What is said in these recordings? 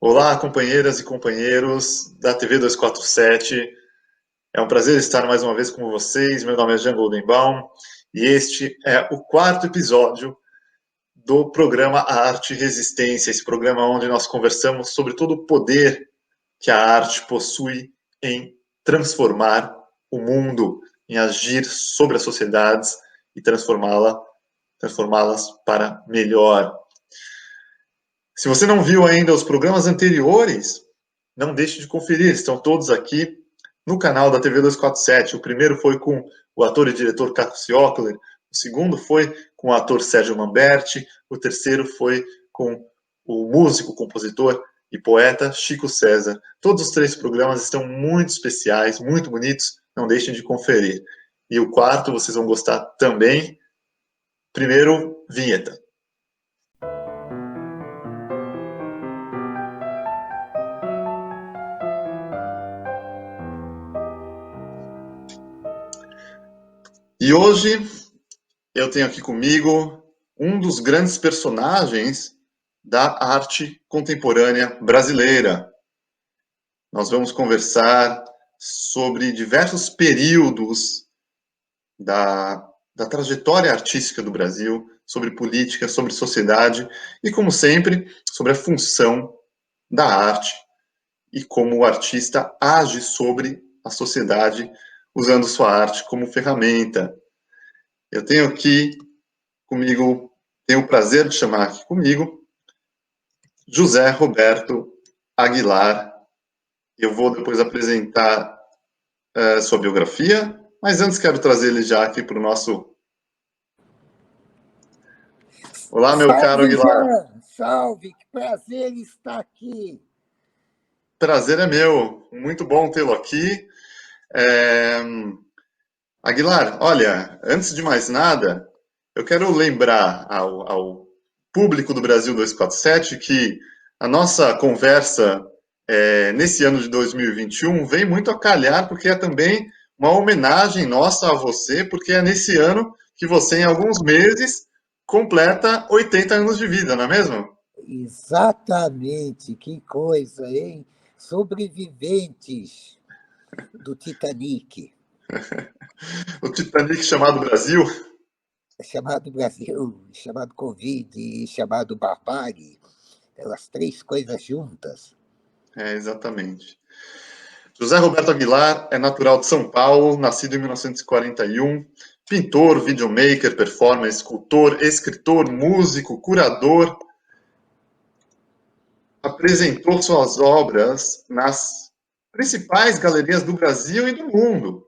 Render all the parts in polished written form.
Olá, companheiras e companheiros da TV 247. É um prazer estar mais uma vez com vocês. Meu nome é Jean Goldenbaum e este é o quarto episódio do programa A Arte e Resistência, esse programa onde nós conversamos sobre todo o poder que a arte possui em transformar o mundo, em agir sobre as sociedades e transformá-las para melhor. Se você não viu ainda os programas anteriores, não deixe de conferir, estão todos aqui no canal da TV 247. O primeiro foi com o ator e diretor Caco Ciocler, o segundo foi com o ator Sérgio Manberti, o terceiro foi com o músico, compositor e poeta Chico César. Todos os três programas estão muito especiais, muito bonitos, não deixem de conferir. E o quarto vocês vão gostar também. Primeiro, vinheta. E hoje eu tenho aqui comigo um dos grandes personagens da arte contemporânea brasileira. Nós vamos conversar sobre diversos períodos da trajetória artística do Brasil, sobre política, sobre sociedade e, como sempre, sobre a função da arte e como o artista age sobre a sociedade usando sua arte como ferramenta. Eu tenho aqui comigo, tenho o prazer de chamar aqui comigo José Roberto Aguilar. Eu vou depois apresentar sua biografia, mas antes quero trazer ele já aqui para o nosso... Olá, meu caro Salve, Aguilar. Jean! Salve! Que prazer estar aqui. Prazer é meu. Muito bom tê-lo aqui. É... Aguilar, olha, antes de mais nada, eu quero lembrar ao público do Brasil 247 que a nossa conversa nesse ano de 2021 vem muito a calhar, porque é também uma homenagem nossa a você, porque é nesse ano que você, em alguns meses, completa 80 anos de vida, não é mesmo? Exatamente, que coisa, hein? Sobreviventes do Titanic, O Titanic chamado Brasil. chamado Brasil, chamado Covid, chamado barbárie, as três coisas juntas. Exatamente. José Roberto Aguilar é natural de São Paulo, nascido em 1941, pintor, videomaker, performer, escultor, escritor, músico, curador. Apresentou suas obras nas principais galerias do Brasil e do mundo.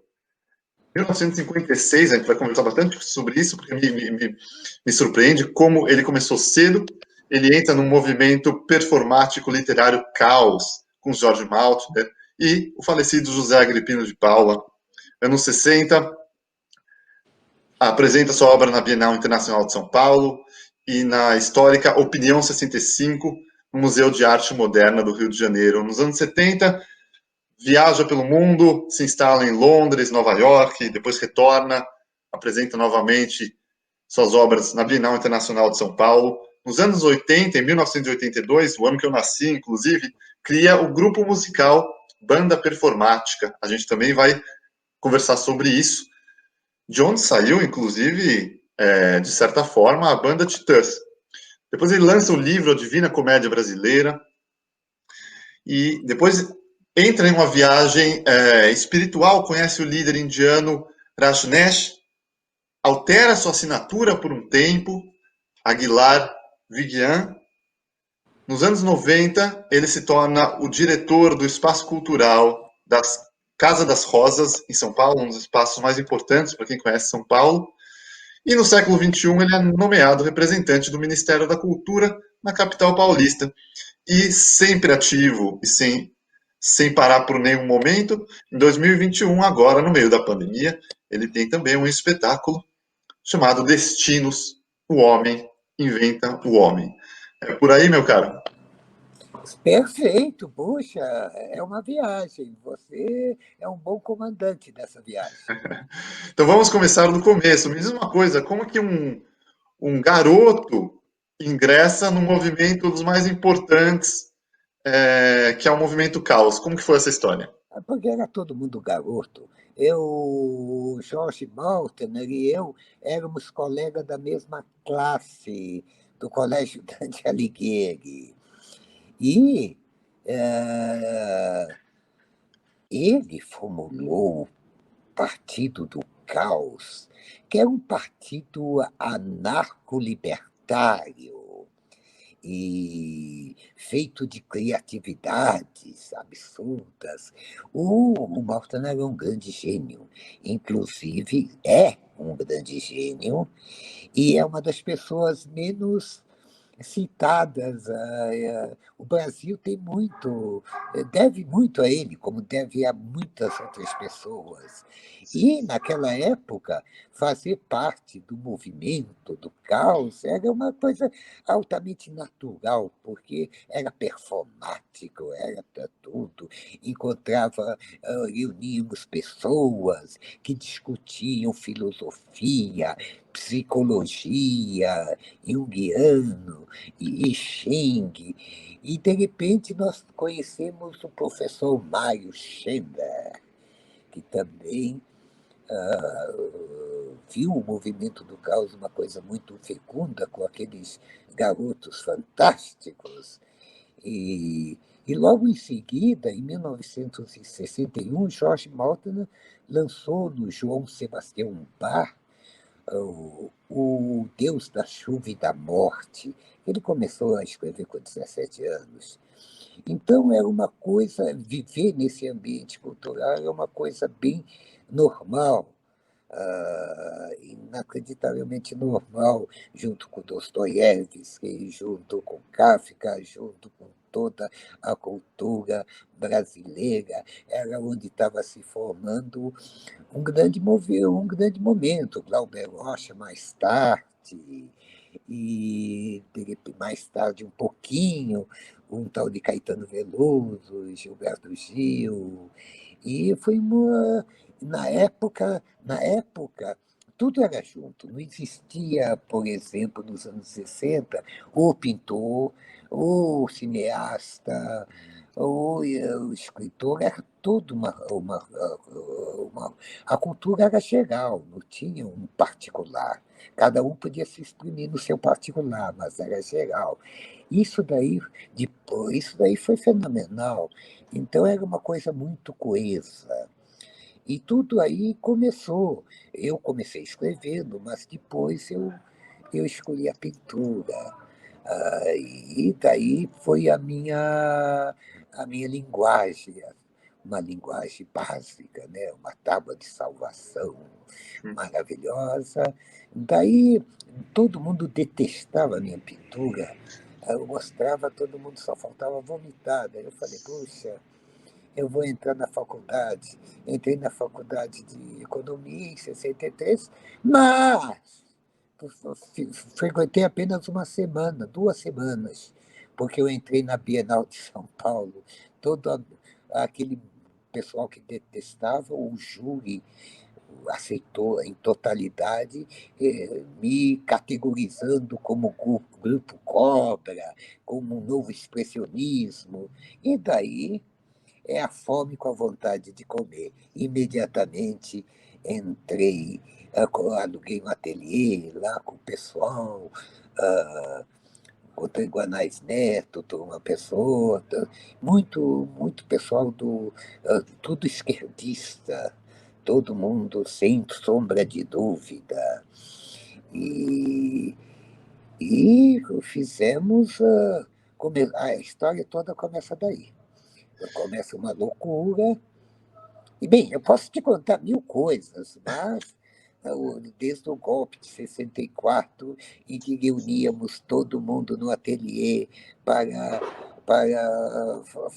Em 1956, a gente vai conversar bastante sobre isso, porque me surpreende como ele começou cedo. Ele entra num movimento performático literário Caos, com Jorge Maltner e o falecido José Agripino de Paula. Anos 60, apresenta sua obra na Bienal Internacional de São Paulo e na histórica Opinião 65, no Museu de Arte Moderna do Rio de Janeiro. Nos anos 70, viaja pelo mundo, se instala em Londres, Nova York, depois retorna, apresenta novamente suas obras na Bienal Internacional de São Paulo. Nos anos 80, em 1982, o ano que eu nasci, inclusive, cria o grupo musical Banda Performática. A gente também vai conversar sobre isso, de onde saiu, inclusive, de certa forma, a banda Titãs. Depois ele lança o livro A Divina Comédia Brasileira, e depois entra em uma viagem espiritual, conhece o líder indiano Rajneesh, altera sua assinatura por um tempo, Aguilar Vigyan. Nos anos 90, ele se torna o diretor do espaço cultural da Casa das Rosas, em São Paulo, um dos espaços mais importantes para quem conhece São Paulo. E no século XXI, ele é nomeado representante do Ministério da Cultura na capital paulista. E sempre ativo e sem parar por nenhum momento, em 2021, agora no meio da pandemia, ele tem também um espetáculo chamado Destinos, o Homem Inventa o Homem. É por aí, meu caro? Perfeito, puxa, é uma viagem. Você é um bom comandante dessa viagem. Então vamos começar do começo. Me diz uma coisa, como que um garoto ingressa no movimento dos mais importantes que é o movimento Caos. Como que foi essa história? Porque era todo mundo garoto. Eu, Jorge Maltner e eu éramos colegas da mesma classe do Colégio Dante Alighieri. E ele formulou o Partido do Caos, que era um partido anarco-libertário e feito de criatividades absurdas. O Malthus era um grande gênio, inclusive é um grande gênio, e é uma das pessoas menos citadas. O Brasil tem muito, deve muito a ele, como deve a muitas outras pessoas. E, naquela época, fazer parte do movimento, do caos, era uma coisa altamente natural, porque era performático, era para tudo. Encontrava, reuníamos pessoas que discutiam filosofia, psicologia, junguiano, e Xing. E, de repente, nós conhecemos o professor Mário Schember, que também viu o movimento do caos uma coisa muito fecunda, com aqueles garotos fantásticos. E logo em seguida, em 1961, Jorge Maltner lançou no João Sebastião Bach o Deus da Chuva e da Morte. Ele começou a escrever com 17 anos. Então, é uma coisa, viver nesse ambiente cultural é uma coisa bem normal, inacreditavelmente normal, junto com Dostoiévski, junto com Kafka, junto com toda a cultura brasileira. Era onde estava se formando um grande momento. Glauber Rocha, mais tarde, e mais tarde um pouquinho, um tal de Caetano Veloso, Gilberto Gil. E foi na época, tudo era junto. Não existia, por exemplo, nos anos 60, o pintor, o cineasta, o escritor, era tudo a cultura era geral, não tinha um particular. Cada um podia se exprimir no seu particular, mas era geral. Isso daí, isso daí foi fenomenal. Então era uma coisa muito coesa. E tudo aí começou. Eu comecei escrevendo, mas depois eu escolhi a pintura. E daí foi a minha linguagem, uma linguagem básica, né? Uma tábua de salvação maravilhosa. Daí todo mundo detestava a minha pintura. Eu mostrava, todo mundo só faltava vomitar. Daí eu falei, puxa, eu vou entrar na faculdade. Entrei na faculdade de economia em 63, mas frequentei apenas uma semana, 2 semanas, porque eu entrei na Bienal de São Paulo. Todo aquele pessoal que detestava o júri aceitou em totalidade, me categorizando como grupo Cobra, como um novo expressionismo. E daí é a fome com a vontade de comer. Imediatamente entrei, aluguei um ateliê lá com o pessoal, ah, o Guanais Neto, uma pessoa, muito pessoal tudo esquerdista, todo mundo sem sombra de dúvida. E, e fizemos, a história toda começa daí. Começa uma loucura. E, bem, eu posso te contar mil coisas, mas desde o golpe de 64, em que reuníamos todo mundo no ateliê para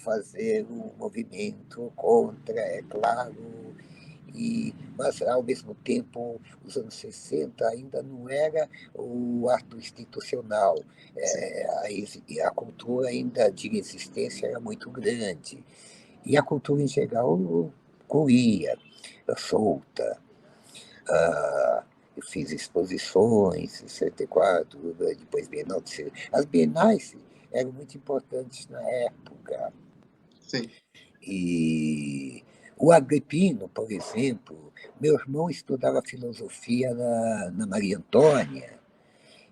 fazer um movimento contra, é claro, mas, ao mesmo tempo, os anos 60 ainda não era o ato institucional. A cultura ainda de existência era muito grande. E a cultura em geral corria, solta. Eu fiz exposições em 64, depois Bienal de... As bienais eram muito importantes na época. Sim. E o Agripino, por exemplo, meu irmão estudava filosofia na Maria Antônia,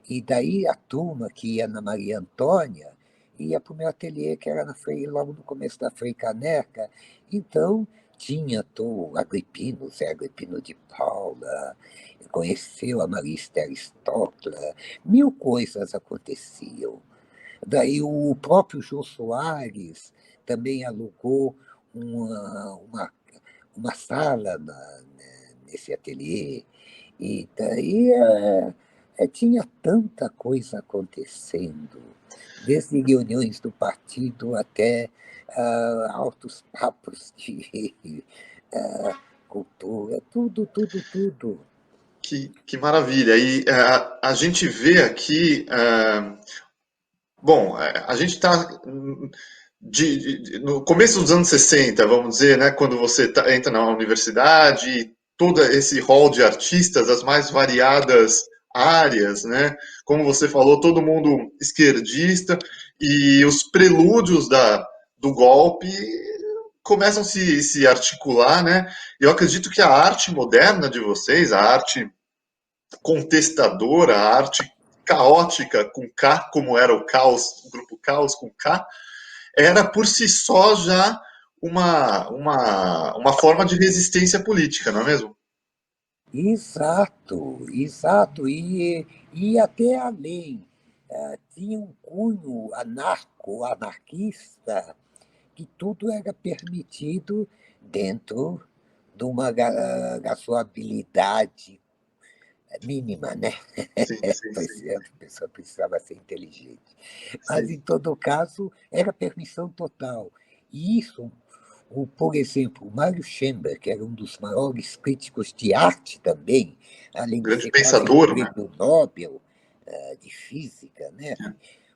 e daí a turma que ia na Maria Antônia ia para o meu ateliê, que era logo no começo da Frei Caneca. Então, tinha o Agripino, Zé Agripino de Paula, conheceu a Maria Esther Stockler, mil coisas aconteciam. Daí o próprio Jô Soares também alugou uma, uma, uma sala nesse ateliê. E daí tinha tanta coisa acontecendo, desde reuniões do partido até altos papos de cultura, tudo, tudo, tudo. Que maravilha. E a gente vê aqui. Bom, a gente está no começo dos anos 60, vamos dizer, né, quando você entra na universidade, todo esse hall de artistas, as mais variadas áreas, né? Como você falou, todo mundo esquerdista, e os prelúdios do golpe começam a se articular, né? Eu acredito que a arte moderna de vocês, a arte contestadora, a arte caótica com K, como era o Caos, o grupo Caos com K, era por si só já uma forma de resistência política, não é mesmo? Exato, exato. E até além, tinha um cunho anarquista, que tudo era permitido dentro de uma razoabilidade mínima, né? Sim, sim, sim, A pessoa precisava ser inteligente. Mas, sim. em todo caso, era permissão total. E isso, por exemplo, o Mário Schember, que era um dos maiores críticos de arte também, além de Grande ser quase um pensador, né? prêmio Nobel de física, né?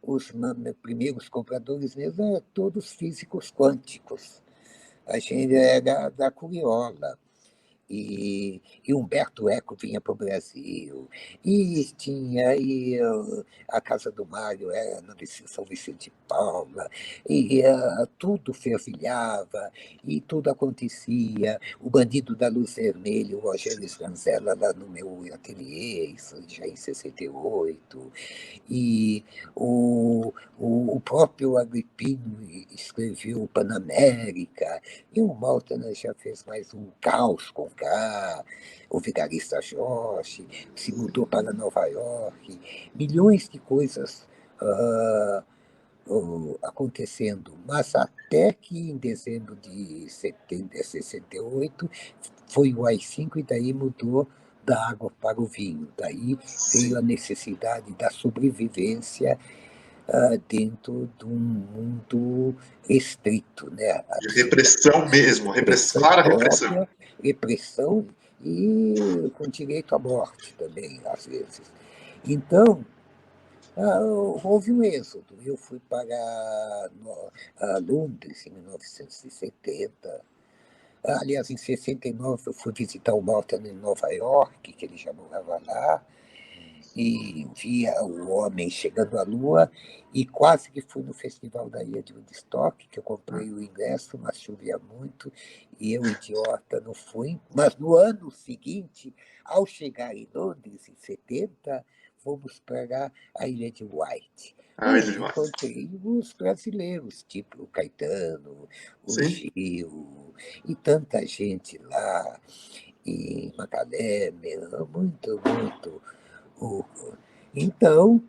Os primeiros compradores mesmo eram todos físicos quânticos. A gente era da Curiola. E Humberto Eco vinha para o Brasil, e a Casa do Mário era na São Vicente de Paula, tudo fervilhava, e tudo acontecia. O Bandido da Luz Vermelha, o Rogério Sganzella, lá no meu ateliê, isso já em 68. E o próprio Agripino escreveu o Panamérica, e o Maltner já fez mais um Caos com K, o Vigarista Jorge, se mudou para Nova York, milhões de coisas acontecendo. Mas até que em dezembro de 68 foi o AI-5 e daí mudou da água para o vinho. Daí veio Sim. a necessidade da sobrevivência dentro de um mundo restrito, né? De repressão mesmo, Repressão clara repressão. própria, repressão e com direito à morte também, às vezes. Então, houve um êxodo. Eu fui para Londres em 1970. Aliás, em 69 eu fui visitar o Malta em Nova York, que ele já morava lá, e via o homem chegando à Lua, e quase que fui no Festival da Ilha de Woodstock, que eu comprei o ingresso, mas chovia muito, e eu, idiota, não fui. Mas no ano seguinte, ao chegar em Londres, em 70, fomos para a Ilha de White, Ah, ele onde demais. encontrei os brasileiros, tipo o Caetano, o Sim. Gil, e tanta gente lá, e Macalé, muito, muito. O- Então,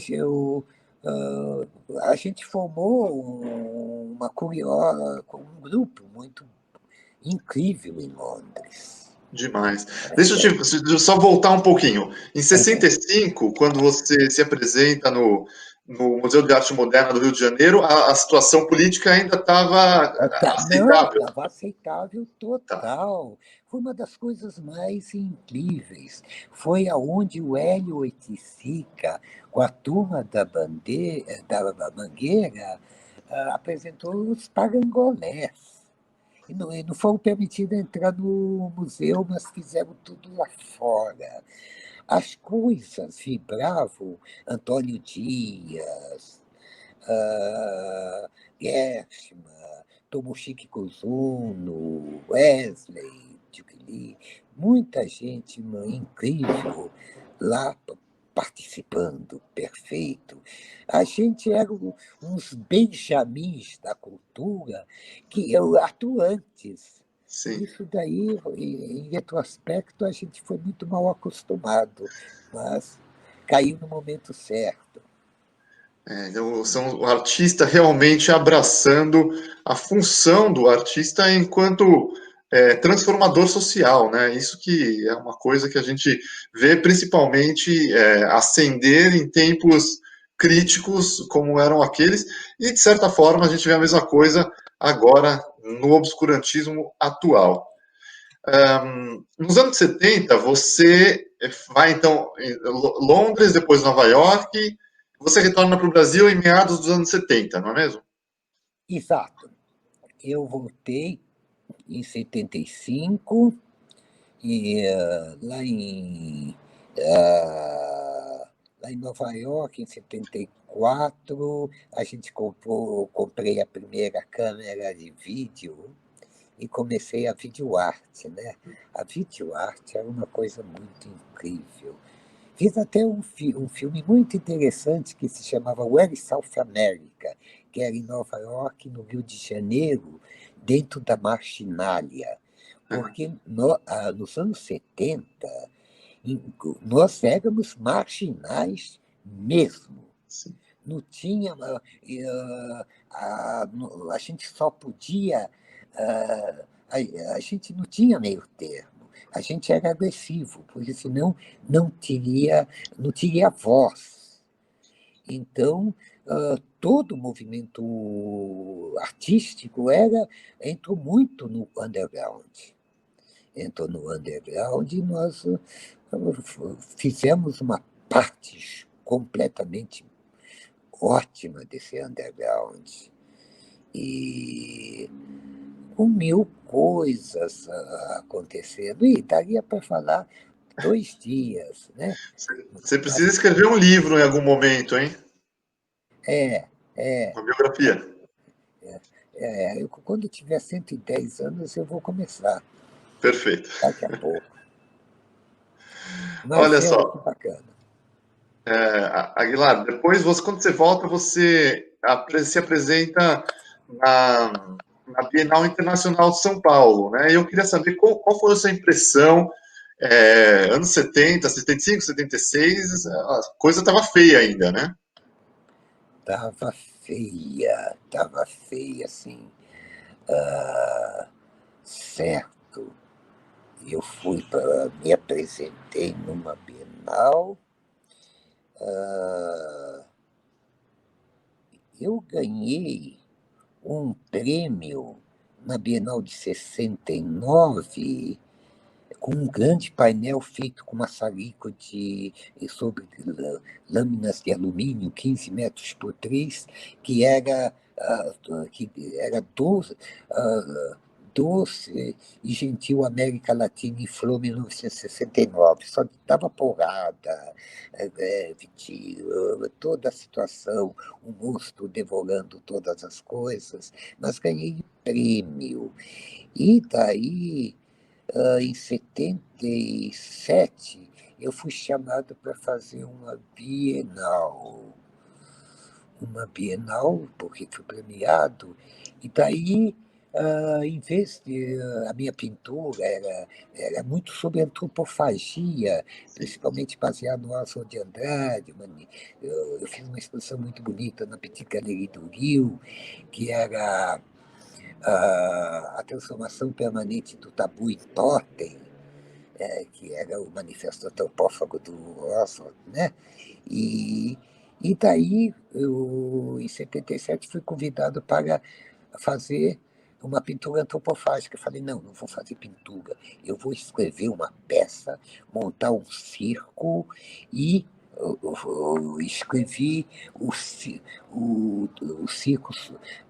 eu, a gente formou uma curiosa, um grupo muito incrível em Londres. Demais. Deixa eu só voltar um pouquinho. Em 65, quando você se apresenta no Museu de Arte Moderna do Rio de Janeiro, a situação política ainda estava Não, aceitável. estava aceitável Tá. total. Foi uma das coisas mais incríveis. Foi aonde o Hélio Oiticica, com a turma da Mangueira, apresentou os parangolés. E não foram permitidos entrar no museu, mas fizeram tudo lá fora. As coisas vibravam. Antônio Dias, Gershman, Tomoshiki Kozuno, Wesley, Duke Lee, muita gente incrível lá participando, perfeito. A gente era uns benjamins da cultura atuantes. Sim. Isso daí, em retrospecto, a gente foi muito mal acostumado, mas caiu no momento certo. Então, são o artista realmente abraçando a função do artista enquanto transformador social, né? Isso que é uma coisa que a gente vê principalmente ascender em tempos críticos como eram aqueles, e de certa forma a gente vê a mesma coisa agora no obscurantismo atual. Nos anos 70, você vai então em Londres, depois Nova York, você retorna para o Brasil em meados dos anos 70, não é mesmo? Exato. Eu voltei em 75 e lá em Nova York, em 74, a gente comprei a primeira câmera de vídeo e comecei a videoarte, né? A videoarte era uma coisa muito incrível. Fiz até um filme muito interessante que se chamava Where is South America, que era em Nova York, no Rio de Janeiro, dentro da marginalia. Porque nos anos 70, nós éramos marginais mesmo. Sim. Não tinha. A gente só podia. A gente não tinha meio termo. A gente era agressivo, porque senão não teria voz. Então, todo o movimento artístico entrou muito no underground. Entrou no underground e nós fizemos uma parte completamente ótima desse underground. E com mil coisas acontecendo. E daria para falar 2 dias, né? Você precisa escrever um livro em algum momento, hein? É, é, Uma biografia. quando eu tiver 110 anos, eu vou começar, Perfeito. daqui a pouco. Mas Olha é muito só, bacana. Aguilar, depois, quando você volta, você se apresenta na Bienal Internacional de São Paulo, né? Eu queria saber qual foi a sua impressão, anos 70, 75, 76, a coisa estava feia ainda, né? Tava feia, assim, certo. Me apresentei numa Bienal, eu ganhei um prêmio na Bienal de 69, com um grande painel feito com maçarico sobre lâminas de alumínio, 15 metros por 3, que era Doce e Gentil América Latina em Flor 1969. Só dava porrada, toda a situação, o monstro devorando todas as coisas, mas ganhei prêmio. E daí, em 77, eu fui chamado para fazer uma Bienal, porque fui premiado, e daí, em vez de. A minha pintura era muito sobre antropofagia, principalmente baseado no Oswald de Andrade. Eu fiz uma exposição muito bonita na Petit Galerie do Rio, que era a transformação permanente do tabu em totem, que era o manifesto antropófago do Oswald, né? E, e daí, em 77, fui convidado para fazer uma pintura antropofágica. Eu falei, não, não vou fazer pintura, eu vou escrever uma peça, montar um circo e escrevi o circo,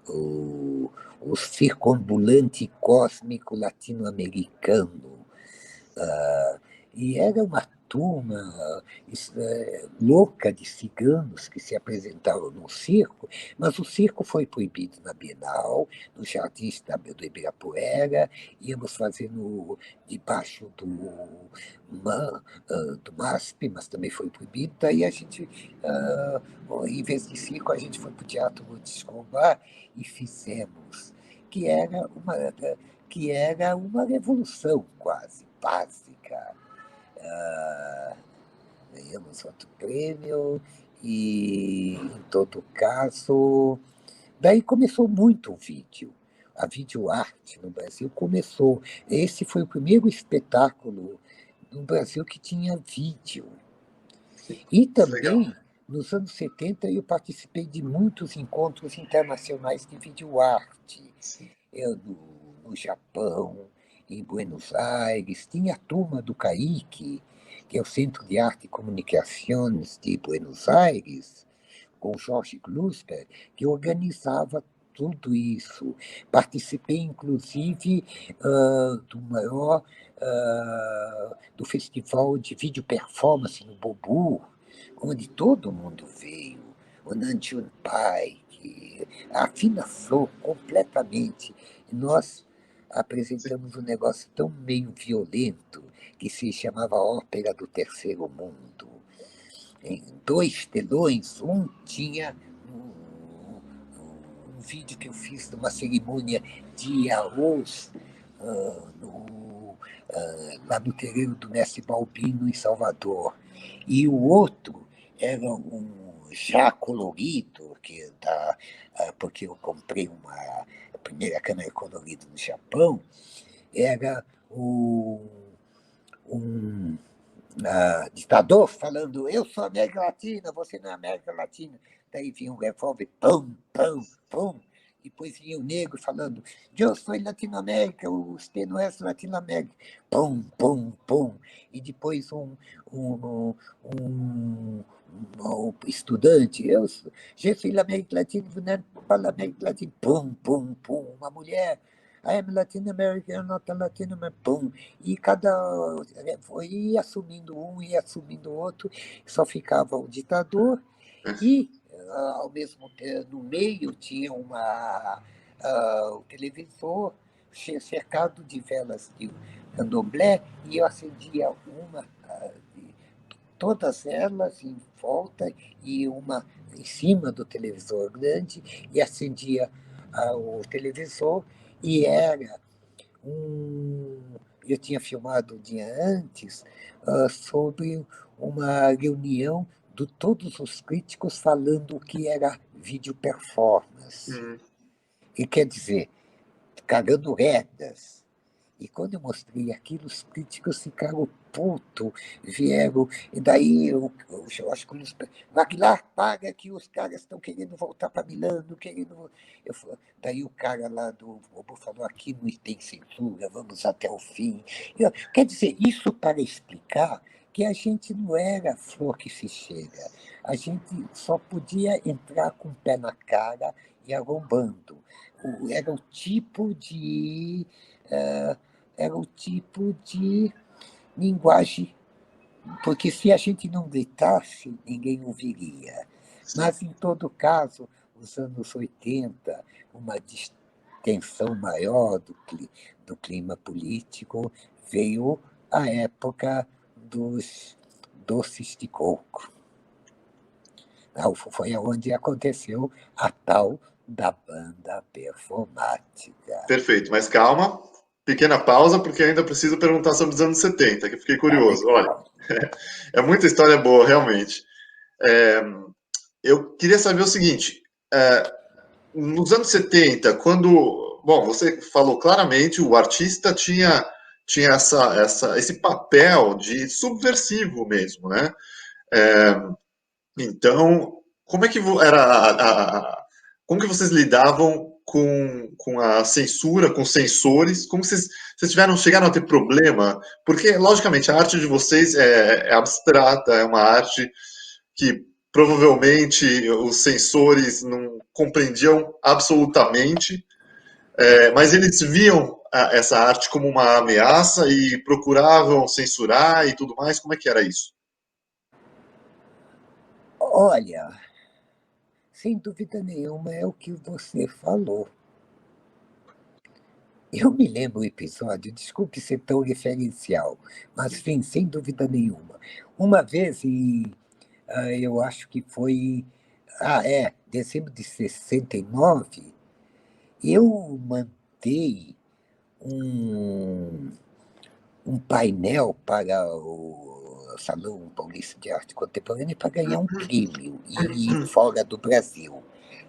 o, o circo ambulante cósmico latino-americano. E era uma turma louca de ciganos que se apresentavam no circo, mas o circo foi proibido na Bienal, no Jardins do Ibirapuera, íamos fazer debaixo do MASP, mas também foi proibido. Daí a gente, ah, em vez de circo, a gente foi para o Teatro Escobar e fizemos, que era uma, que era uma revolução quase básica. Ganhamos outro prêmio e, em todo caso, daí começou muito o vídeo. A videoarte no Brasil começou. Esse foi o primeiro espetáculo no Brasil que tinha vídeo. E Legal. também, nos anos 70, eu participei de muitos encontros internacionais de videoarte. Sim, Eu, no Japão, em Buenos Aires, tinha a turma do CAIC, que é o Centro de Arte e Comunicações de Buenos Aires, com o Jorge Glusper, que organizava tudo isso. Participei, inclusive, do festival de vídeo performance no Bobu, onde todo mundo veio, o Nanjun Pai, que afinaflou completamente. E nós sim, apresentamos um negócio tão meio violento que se chamava Ópera do Terceiro Mundo, em dois telões. Um tinha um vídeo que eu fiz de uma cerimônia de arroz lá no terreiro do Mestre Balbino, em Salvador. E o outro era um já colorido, porque eu comprei a primeira câmera colorida no Japão, era um ditador falando: eu sou América Latina, você não é América Latina. Daí vinha um revólver, pum, pum, pum. Depois vinha o negro falando: eu sou Latinoamérica, você não é Latinoamérica. Pum, pum, pum. E depois um, um, um estudante: je suis l'Amérique latine, vous n'êtes pas l'Amérique latine. Pum, pum, pum. Uma mulher: I am Latin American, not a Latino American. Pum. E foi assumindo um e assumindo o outro, só ficava o ditador e, ao mesmo tempo, no meio tinha o televisor cercado de velas de candomblé, e eu acendia uma, todas elas em volta, e uma em cima do televisor grande, e acendia o televisor, e era um, eu tinha filmado um dia antes sobre uma reunião de todos os críticos falando o que era vídeo performance. hum, E quer dizer, cagando retas. E quando eu mostrei aquilo, os críticos ficaram putos, vieram, e daí eu acho que eles, Aguilar, paga que os caras estão querendo voltar para Milano, querendo. Daí o cara lá do robô falou: aqui não tem censura, vamos até o fim. Quer dizer, isso para explicar que a gente não era flor que se chega, a gente só podia entrar com o pé na cara e arrombando. Era o tipo de. eh, era o tipo de linguagem, porque se a gente não gritasse, ninguém ouviria. sim. Mas, em todo caso, os anos 80, uma distensão maior do clima político, veio a época dos doces de coco. Foi onde aconteceu a tal da banda performática. Perfeito, mas calma, pequena pausa, porque ainda preciso perguntar sobre os anos 70, que eu fiquei Tá curioso. Olha, legal. é muita história boa, realmente. É, eu queria saber o seguinte: nos anos 70, quando. Bom, você falou claramente, o artista tinha esse papel de subversivo mesmo, né? É, então, como é que era como que vocês lidavam com a censura, com censores? Como vocês chegaram a ter problema? Porque, logicamente, a arte de vocês é abstrata, é uma arte que provavelmente os censores não compreendiam absolutamente, mas eles viam essa arte como uma ameaça e procuravam censurar e tudo mais? Como é que era isso? Olha, sem dúvida nenhuma é o que você falou. Eu me lembro o episódio, desculpe ser tão referencial, mas sim, sem dúvida nenhuma. Uma vez, eu acho que foi, dezembro de 69, eu mandei um, um painel para o Salão Paulista de Arte Contemporânea para ganhar um prêmio e fora do Brasil.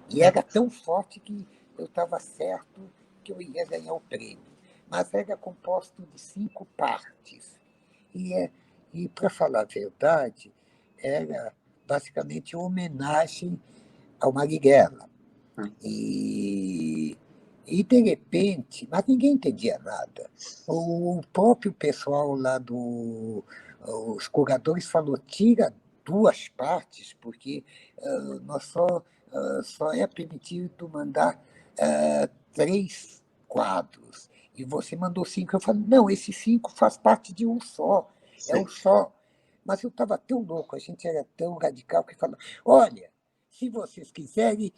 E era tão forte que eu estava certo que eu ia ganhar o prêmio. Mas era composto de 5 partes. E, e para falar a verdade, era basicamente uma homenagem ao Marighella. E, de repente, mas ninguém entendia nada. O próprio pessoal lá os curadores falou, tira 2 partes, porque nós só é permitido mandar 3 quadros. E você mandou 5. Eu falei, não, esses 5 faz parte de um só. É um Sim. só. Mas eu estava tão louco, a gente era tão radical que falou, olha, se vocês quiserem,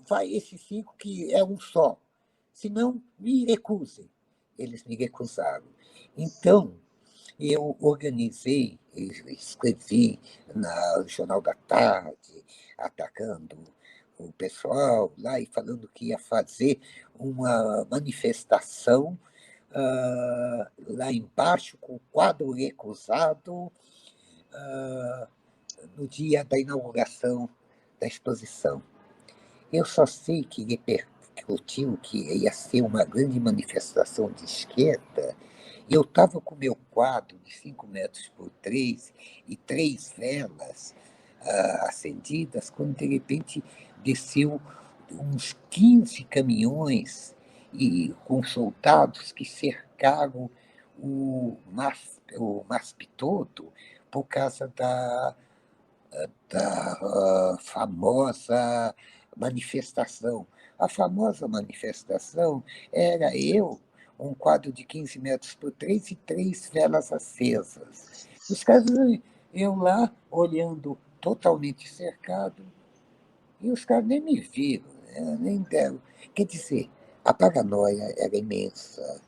vai esses 5 que é um só. Se não, me recusem. Eles me recusaram. Então, eu organizei, escrevi no Jornal da Tarde, atacando o pessoal lá e falando que ia fazer uma manifestação lá embaixo, com o quadro recusado, no dia da inauguração da exposição. Eu só sei que repercutiu que ia ser uma grande manifestação de esquerda. Eu estava com meu quadro de 5 metros por 3 e 3 velas acendidas, quando de repente desceu uns 15 caminhões e com soldados que cercaram o MASP todo por causa da famosa manifestação. A famosa manifestação era eu, um quadro de 15 metros por 3 e 3 velas acesas. Os caras, eu lá, olhando totalmente cercado, e os caras nem me viram, né, nem deram. Quer dizer, a paranoia era imensa.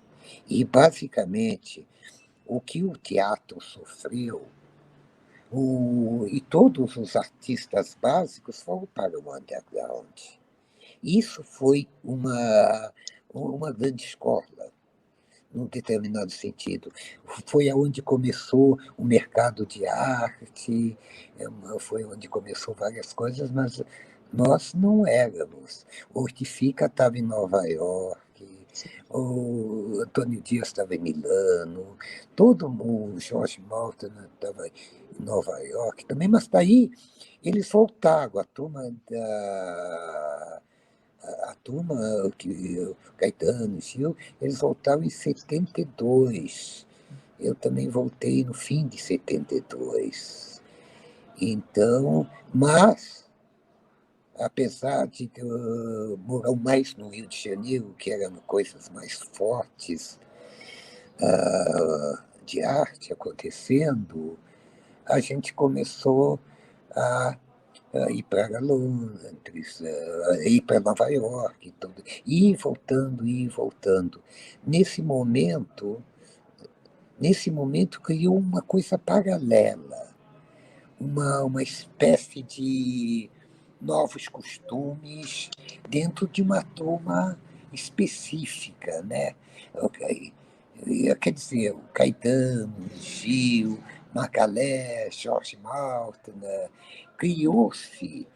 E, basicamente, o que o teatro sofreu e todos os artistas básicos foram para o underground. Isso foi uma grande escola, num determinado sentido. Foi onde começou o mercado de arte, foi onde começou várias coisas, mas nós não éramos. O Hortifica estava em Nova York, o Antônio Dias estava em Milano, todo o Jorge Malta estava em Nova York também, mas daí eles voltaram, a turma que o Caetano, Gil, eles voltaram em 72. Eu também voltei no fim de 72. Então, mas, apesar de eu morar mais no Rio de Janeiro, que eram coisas mais fortes de arte acontecendo, a gente começou a ir para Londres, ir para Nova York, tudo, ir voltando, ir voltando. Nesse momento, nesse momento criou uma coisa paralela, uma espécie de novos costumes dentro de uma turma específica, né? Ok. Quer dizer, o Caetano, Gil, Macalé, Jorge Malta, né? Criou-se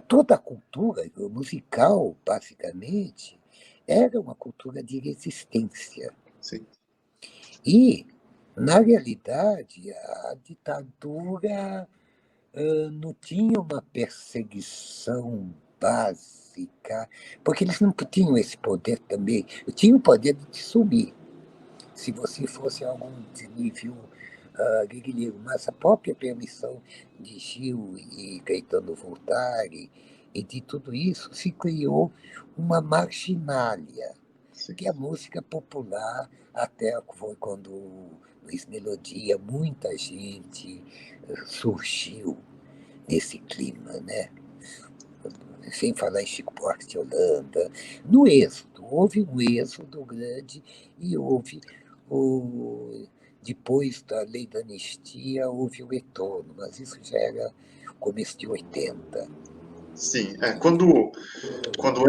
toda a cultura musical, basicamente, era uma cultura de resistência. Sim. E, na realidade, a ditadura não tinha uma perseguição básica, porque eles não tinham esse poder também. Tinham o poder de te sumir, se você fosse algum nível guerrilheiro, mas a própria permissão de Gil e Caetano voltarem e de tudo isso se criou uma marginália. sim. que a música popular, até foi quando Luiz Melodia, muita gente surgiu nesse clima, né? Sem falar em Chico Buarque de Holanda, no êxodo, houve um êxodo grande e houve o, depois da lei da anistia, houve o retorno, mas isso já era começo de 80. Sim, quando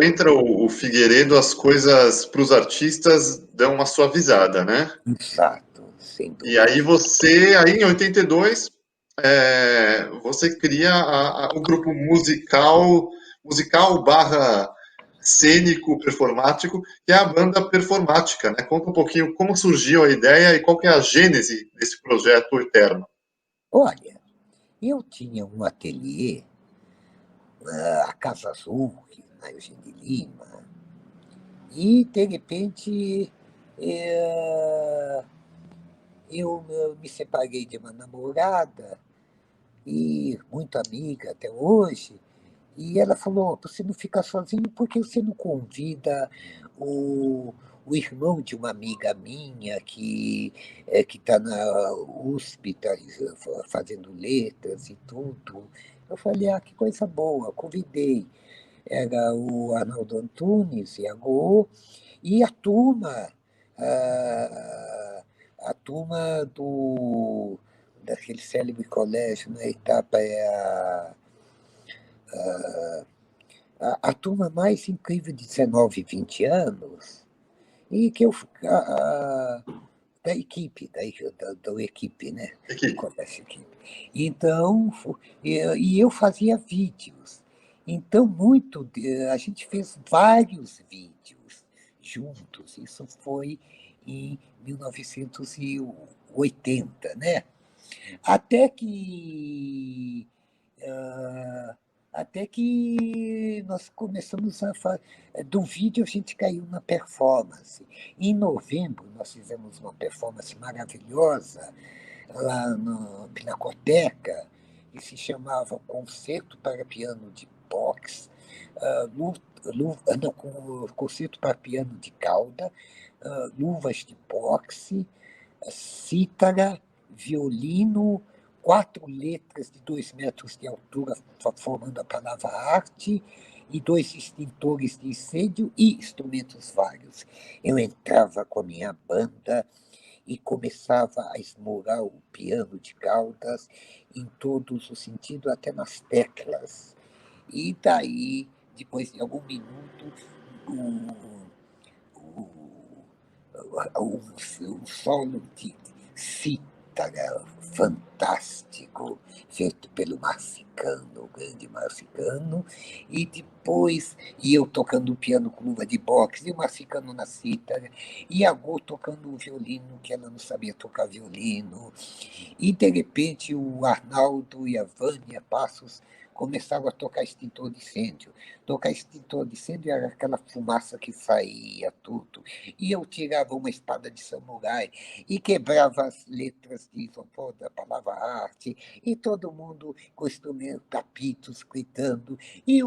entra o Figueiredo, as coisas para os artistas dão uma suavizada, né? Exato, sem E dúvida. aí aí em 82, você cria o grupo musical barra cênico performático, que é a banda performática, né? Conta um pouquinho como surgiu a ideia e qual que é a gênese desse projeto eterno. Olha, eu tinha um ateliê, a Casa Azul, na Eugênia de Lima, e, de repente, eh, eu me separei de uma namorada, e muito amiga até hoje, e ela falou: você não fica sozinho, por que você não convida o irmão de uma amiga minha que está na USP, tá, fazendo letras e tudo? Eu falei: ah, que coisa boa, convidei. Era o Arnaldo Antunes e a Go, e a, a turma daquele célebre colégio na etapa é a turma mais incrível de 19, 20 anos, e que eu, a, da equipe, da equipe, né? Do Equipe. colégio equipe. Então, e eu fazia vídeos. Então, a gente fez vários vídeos juntos. Isso foi em 1980, né? Até que ah, até que nós começamos a fazer. Do vídeo a gente caiu na performance. Em novembro, nós fizemos uma performance maravilhosa lá na Pinacoteca, que se chamava Concerto para Piano de Box, não, Concerto para Piano de Cauda, luvas de boxe, cítara, violino, 4 letras de 2 metros de altura, formando a palavra arte, e 2 extintores de incêndio e instrumentos vários. Eu entrava com a minha banda e começava a esmorar o piano de caudas em todos os sentidos, até nas teclas. E daí, depois de algum minuto, o, um solo de cítara fantástico, feito pelo Marcicano, o grande Marcicano, e depois eu tocando piano com luva de boxe, e o Marcicano na cítara, e a Gô tocando o violino, que ela não sabia tocar violino, e de repente o Arnaldo e a Vânia Passos começaram a tocar extintor de incêndio. Tocar extintor de incêndio era aquela fumaça que saía, tudo. E eu tirava uma espada de samurai e quebrava as letras de isopor da palavra arte, e todo mundo com instrumento, tapitos, gritando, e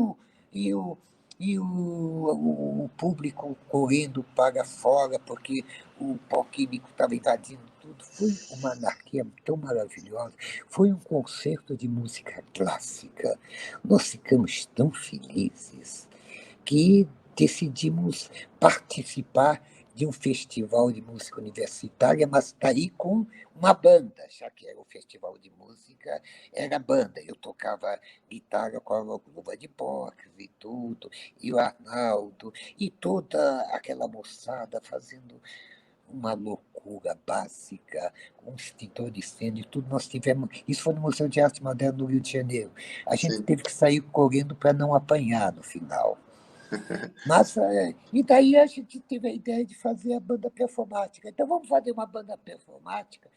e o, o público correndo para fora, porque o pó químico estava invadindo tudo. Foi uma anarquia tão maravilhosa. Foi um concerto de música clássica. Nós ficamos tão felizes que decidimos participar de um festival de música universitária, mas está aí com uma banda, já que era o festival de música, era banda. Eu tocava guitarra com a luva de boxe e tudo, e o Arnaldo, e toda aquela moçada fazendo uma loucura básica, um extintor de incêndio, tudo. Nós tivemos. Isso foi no Museu de Arte Moderna do Rio de Janeiro. A gente Sim. teve que sair correndo para não apanhar no final. Mas, e daí a gente teve a ideia de fazer a banda performática. Então, vamos fazer uma banda performática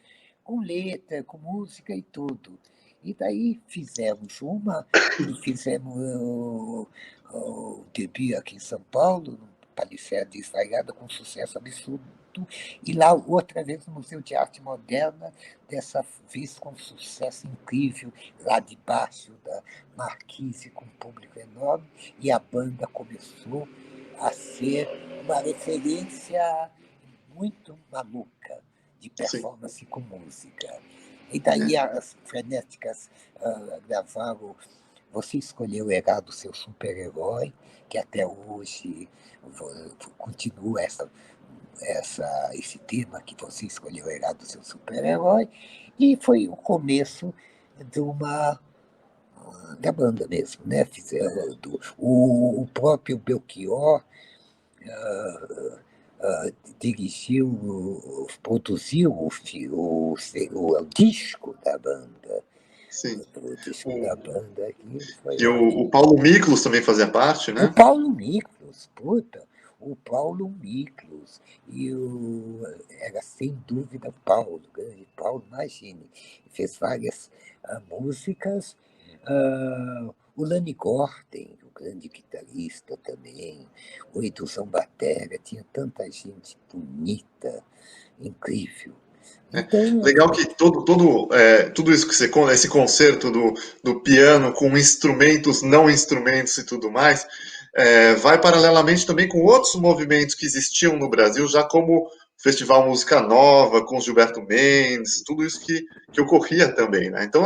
com letra, com música e tudo. E daí fizemos uma, e fizemos o debut aqui em São Paulo, no Palisade Ensaiada, com sucesso absurdo. E lá, outra vez, no Museu de Arte Moderna, dessa vez com sucesso incrível, lá debaixo da Marquise, com um público enorme, e a banda começou a ser uma referência muito maluca de Sim. performance com música. E daí É. as frenéticas gravaram Você Escolheu Errar do Seu Super-Herói, que até hoje continua esse tema que você escolheu errar do seu super-herói, e foi o começo de uma da banda mesmo, né? O próprio Belchior dirigiu, produziu o disco da banda. Sim. O disco da O, banda aqui foi e ótimo. o Paulo Miklos também fazia parte, O né? Paulo Miklos, puta, o Paulo Miklos, era sem dúvida Paulo, grande Paulo, imagine, fez várias músicas, o Lani Gordon, o grande guitarrista também, o Edilson Batera, tinha tanta gente bonita, incrível. É. Então, Legal que tudo isso que você conta, esse concerto do piano com instrumentos, não instrumentos e tudo mais, vai paralelamente também com outros movimentos que existiam no Brasil, já como o Festival Música Nova, com Gilberto Mendes, tudo isso que ocorria também, né? Então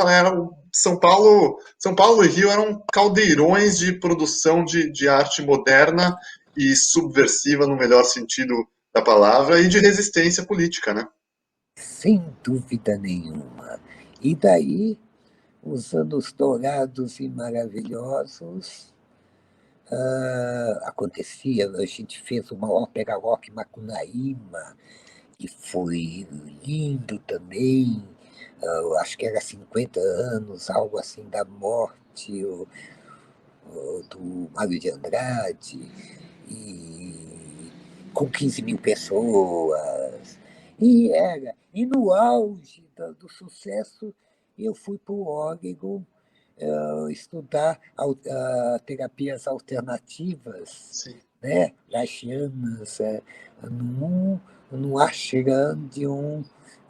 São Paulo e Rio eram caldeirões de produção de arte moderna e subversiva no melhor sentido da palavra e de resistência política, né? sem dúvida nenhuma. E daí, os anos dourados e maravilhosos, acontecia, a gente fez uma ópera rock Macunaíma, que foi lindo também, acho que era 50 anos, algo assim, da morte do Mário de Andrade, e com 15 mil pessoas. E no auge do sucesso, eu fui para o Oregon estudar terapias alternativas, Sim. né, Lachianas, no ashram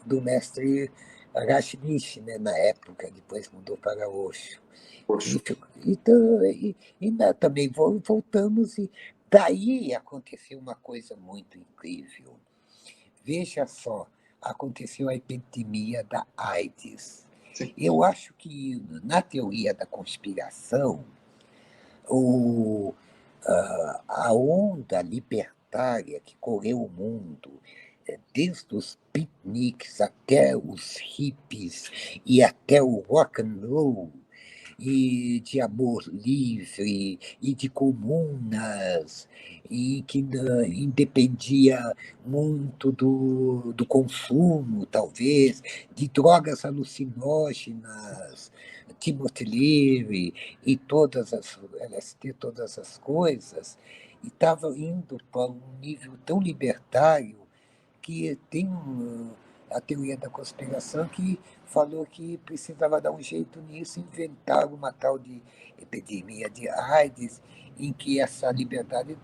do mestre Rajneesh, né, na época, depois mudou para Osho. Poxa. Então, também voltamos, e daí aconteceu uma coisa muito incrível. Veja só, aconteceu a epidemia da AIDS. Sim. Eu acho que, na teoria da conspiração, o, a onda libertária que correu o mundo, desde os piqueniques até os hippies e até o rock and roll, e de amor livre, e de comunas, e que independia muito do consumo, talvez, de drogas alucinógenas, Timothy Leary e todas as LSD, todas as coisas, e estava indo para um nível tão libertário que tem a teoria da conspiração que falou que precisava dar um jeito nisso, inventar uma tal de epidemia de AIDS, em que essa liberdade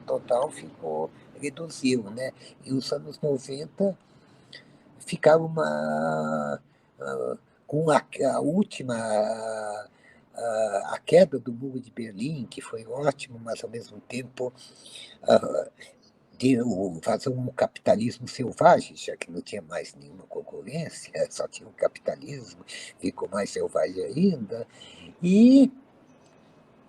total ficou, reduziu, né? E os anos 90 ficaram com a última, a queda do Muro de Berlim, que foi ótimo, mas ao mesmo tempo fazer um capitalismo selvagem, já que não tinha mais nenhuma concorrência, só tinha um capitalismo, ficou mais selvagem ainda, e,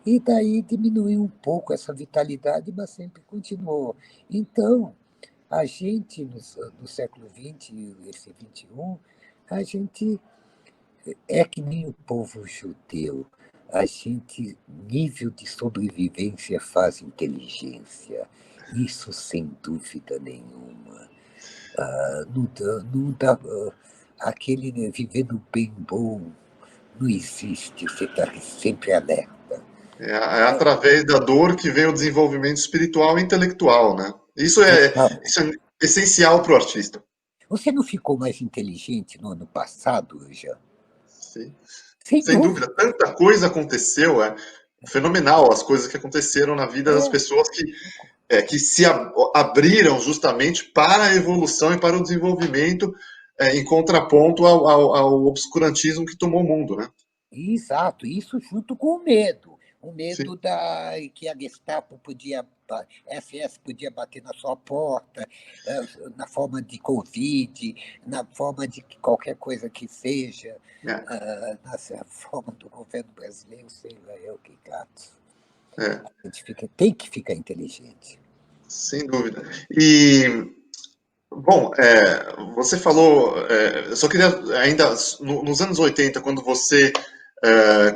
e daí diminuiu um pouco essa vitalidade, mas sempre continuou. Então, a gente, no século XX, esse XXI, a gente é que nem o povo judeu. A gente, nível de sobrevivência faz inteligência. Isso sem dúvida nenhuma. Não dá, aquele, né, vivendo bem bom não existe. Você está sempre alerta. É através da dor que vem o desenvolvimento espiritual e intelectual, né? Total. Isso é essencial para o artista. Você não ficou mais inteligente no ano passado, já? Sim. Sem Sem dúvida. dúvida, tanta coisa aconteceu, é fenomenal as coisas que aconteceram na vida das É, pessoas que se abriram justamente para a evolução e para o desenvolvimento, em contraponto ao obscurantismo que tomou o mundo, né? exato. Isso junto com o medo. o sim, medo que a Gestapo podia, SS podia bater na sua porta, na forma de Covid, na forma de qualquer coisa que seja, é, na forma do governo brasileiro, sei lá eu que gato. é, A gente tem que ficar inteligente. sem dúvida. E, bom, você falou, eu só queria ainda, nos anos 80, quando você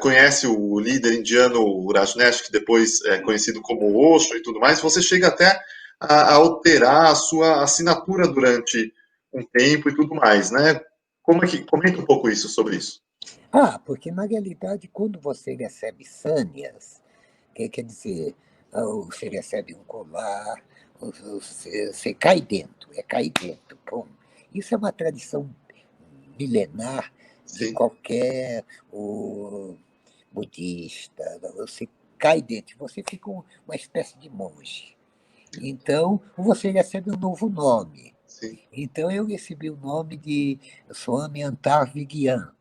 conhece o líder indiano, o Rajneesh, que depois é conhecido como Osho e tudo mais, você chega até a alterar a sua assinatura durante um tempo e tudo mais, né? Como é que, comenta um pouco isso, sobre isso. Porque na realidade, quando você recebe sânias, que quer dizer, você recebe um colar, você cai dentro, é cair dentro. Bom, isso é uma tradição milenar de Sim, qualquer o, budista. Você cai dentro, você fica uma espécie de monge. Então, você recebe um novo nome. sim, Então, eu recebi o nome de Swami Antar Vigyan.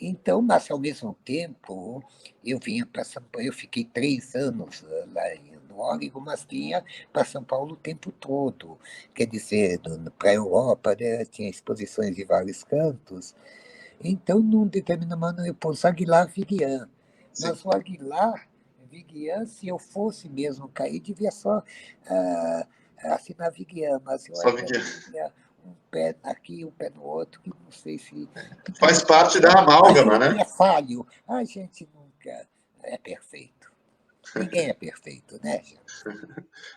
Então, mas ao mesmo tempo, eu vinha para São Paulo, eu fiquei 3 anos lá no Oregon, mas vinha para São Paulo o tempo todo. Quer dizer, para a Europa, né, tinha exposições de vários cantos. Então, num determinado momento, eu pus Aguilar Viguian. sim. Mas o Aguilar Viguian, se eu fosse mesmo cair, devia só ah, assinar Viguian, mas eu Só ainda que tinha um pé aqui, um pé no outro, que não sei se. Então, faz parte da a amálgama, gente né? é falho, a gente nunca é perfeito. Ninguém é perfeito, né, gente?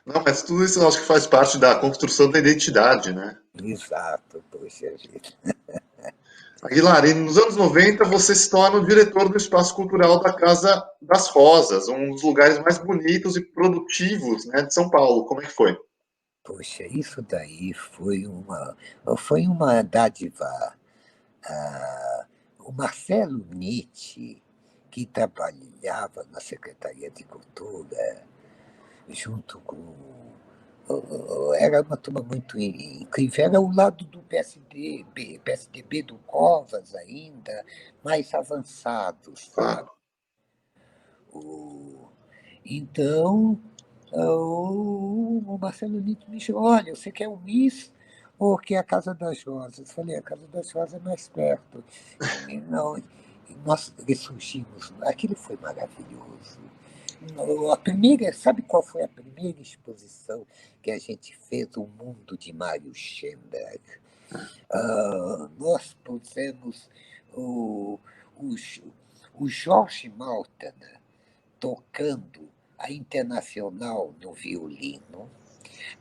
Não, mas tudo isso eu acho que faz parte da construção da identidade, né? Exato, poxa gente. Aguilar, e nos anos 90 você se torna o diretor do Espaço Cultural da Casa das Rosas, um dos lugares mais bonitos e produtivos, né, de São Paulo. Como é que foi? Poxa, isso daí foi uma dádiva. O Marcelo Nietzsche, que trabalhava na Secretaria de Cultura, junto com. Era uma turma muito incrível. Era o lado do PSDB do Covas ainda, mais avançado, sabe? Claro, O- Então, o Marcelo Nietzsche me disse, olha, você quer o MIS ou quer a Casa das Rosas? Eu falei, a Casa das Rosas é mais perto. E não, e nós ressurgimos. Aquilo foi maravilhoso. A primeira, sabe qual foi a primeira exposição que a gente fez? O Mundo de Mário Schenberg. Nós pusemos o, o, o Jorge Malta tocando a Internacional no violino.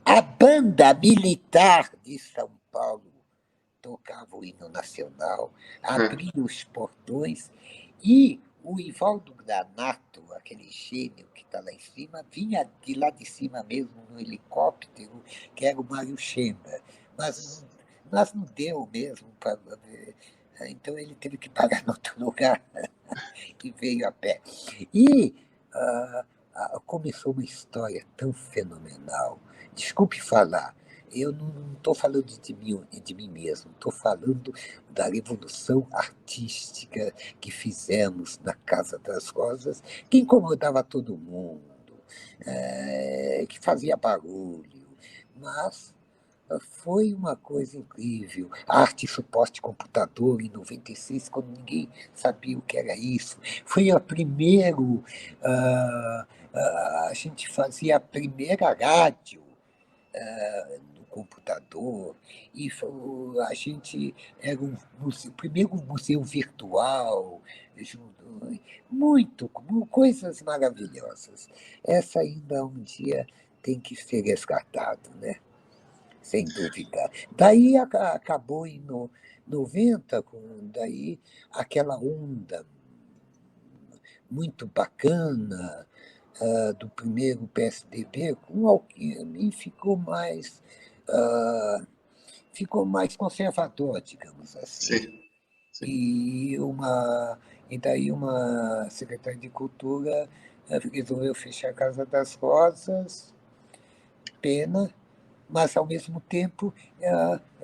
A banda militar de São Paulo tocava o hino nacional, abria os portões e o Ivaldo Granato, aquele gênio que está lá em cima, vinha de lá de cima mesmo no helicóptero, que era o Mário Chemba. Mas não deu mesmo para ver. Então ele teve que parar em outro lugar e veio a pé. E ah, começou uma história tão fenomenal. Desculpe falar, eu não estou falando de mim mesmo, estou falando da revolução artística que fizemos na Casa das Rosas, que incomodava todo mundo, que fazia barulho, mas foi uma coisa incrível. Arte e suporte computador em 96, quando ninguém sabia o que era isso. Foi a primeiro, a gente fazia a primeira rádio no computador, e a gente era o primeiro museu virtual, muito, coisas maravilhosas. Essa ainda um dia tem que ser resgatado, né? Sem dúvida. Daí acabou em 90, daí aquela onda muito bacana do primeiro PSDB com Alckmin ah, ficou mais conservador, digamos assim. sim, sim. E daí uma secretária de Cultura resolveu fechar a Casa das Rosas, pena, mas, ao mesmo tempo,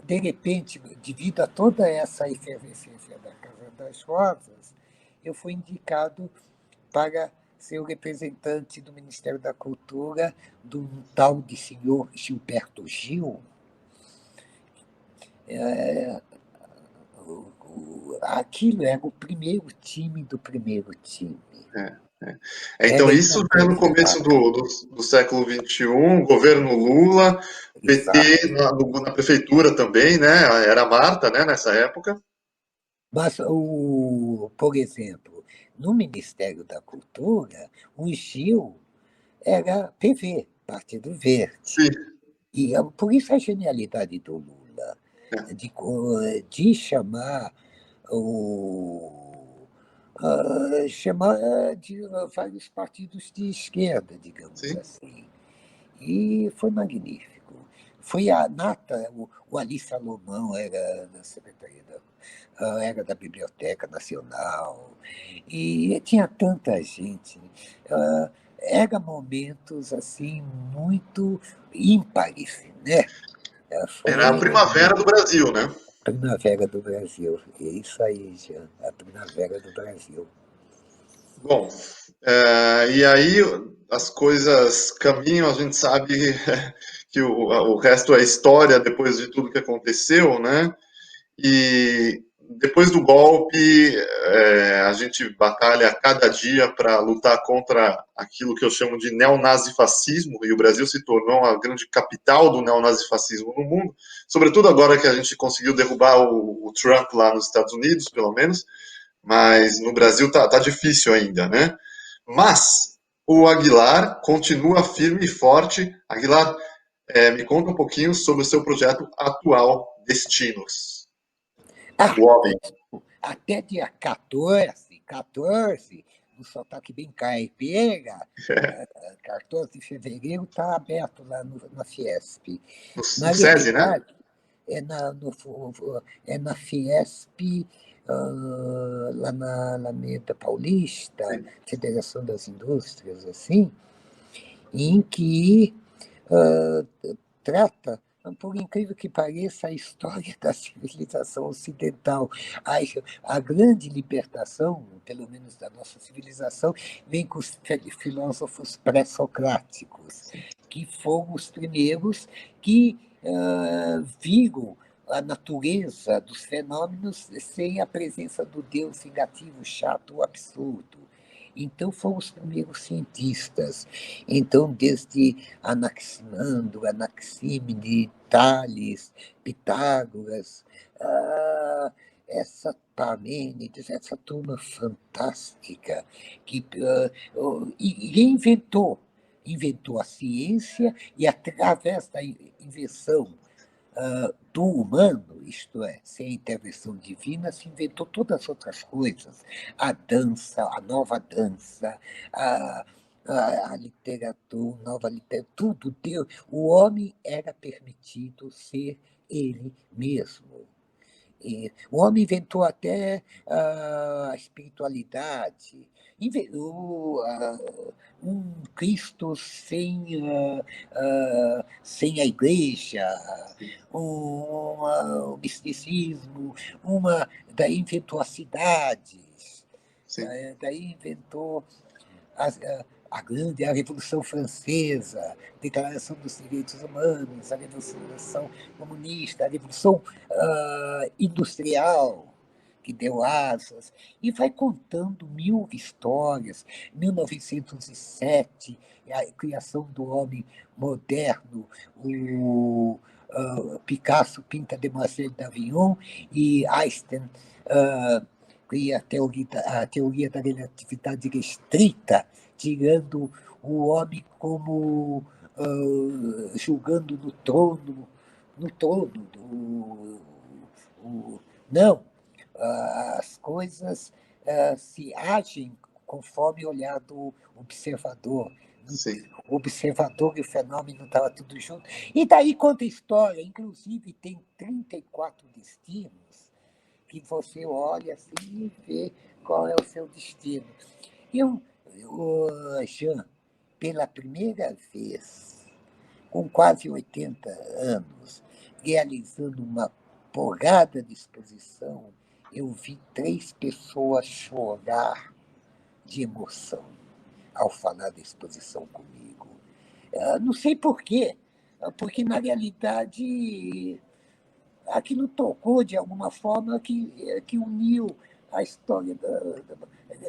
de repente, devido a toda essa efervescência da Casa das Rosas, eu fui indicado para ser o representante do Ministério da Cultura de um tal de senhor Gilberto Gil. Aquilo era o primeiro time do primeiro time. É, é. Então, Era isso já é no começo inacreditável. do século XXI, governo Lula, PT Exato. na prefeitura também, né? Era a Marta, né, nessa época. Mas, por exemplo, no Ministério da Cultura, o Gil era PV, Partido Verde. Sim, E por isso a genialidade do Lula, é, de chamar o chamar de vários partidos de esquerda, digamos sim. assim. E foi magnífico. Foi a nata, o Ali Salomão era da Secretaria era da Biblioteca Nacional, e tinha tanta gente. Era momentos assim muito ímpares, né? Era a Foi primavera do Brasil, né? Primavera do Brasil. É isso aí, Jean, a Primavera do Brasil. Bom, e aí as coisas caminham, a gente sabe que o resto é história depois de tudo que aconteceu, né? E depois do golpe, a gente batalha cada dia para lutar contra aquilo que eu chamo de neonazifascismo, e o Brasil se tornou a grande capital do neonazifascismo no mundo, sobretudo agora que a gente conseguiu derrubar o Trump lá nos Estados Unidos, pelo menos, mas no Brasil tá difícil ainda, né? Mas o Aguilar continua firme e forte. Aguilar, me conta um pouquinho sobre o seu projeto atual, Destinos. Ah, O homem. até dia 14, no sotaque bem caipira, 14 de fevereiro está aberto lá na Fiesp. No Na SESI, né? realidade, é na Fiesp, lá na Alameda Paulista, Sim, Federação das Indústrias, assim, em que ah, trata, por incrível que pareça, a história da civilização ocidental. A, a grande libertação, pelo menos da nossa civilização, vem com os filósofos pré-socráticos, que foram os primeiros que viram a natureza dos fenômenos sem a presença do Deus vingativo, chato ou absurdo. Então, foram os primeiros cientistas. Então, desde Anaximandro, Anaxímenes, Tales, Pitágoras, ah, essa Parmênides, essa turma fantástica que inventou a ciência e através da invenção do humano, isto é, sem intervenção divina, se inventou todas as outras coisas. A dança, a nova dança, a, a literatura, nova literatura, tudo. Deus, o homem era permitido ser ele mesmo. E o homem inventou até a espiritualidade, inventou um Cristo sem a igreja, o misticismo, daí inventou as cidades, sim, daí inventou as, a Revolução Francesa, a Declaração dos Direitos Humanos, a Revolução Comunista, a Revolução Industrial, que deu asas, e vai contando mil histórias. 1907, a criação do homem moderno, Picasso pinta Demoiselle d'Avignon e Einstein cria a teoria da relatividade restrita, tirando o homem como julgando no trono não, as coisas se agem conforme o olhar do observador. sim. O observador e o fenômeno estavam tudo junto. E daí conta a história, inclusive tem 34 destinos que você olha assim e vê qual é o seu destino. Eu, Jean, pela primeira vez, com quase 80 anos, realizando uma porrada de exposição, eu vi 3 pessoas chorar de emoção. ao falar da exposição comigo. Não sei por quê, porque, na realidade, aquilo tocou de alguma forma que uniu a história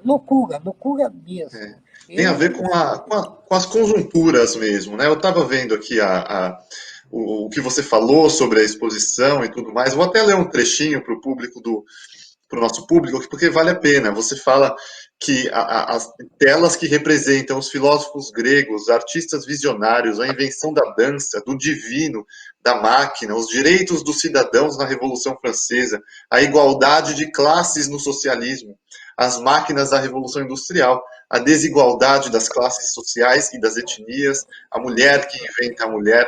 loucura, loucura É. mesmo. Tem a Eu, ver com as conjunturas mesmo, né? Eu estava vendo aqui o que você falou sobre a exposição e tudo mais. Vou até ler um trechinho para o público para o nosso público, porque vale a pena. Você fala que as telas que representam os filósofos gregos, artistas visionários, a invenção da dança, do divino, da máquina, os direitos dos cidadãos na Revolução Francesa, a igualdade de classes no socialismo, as máquinas da Revolução Industrial, a desigualdade das classes sociais e das etnias, a mulher que inventa a mulher,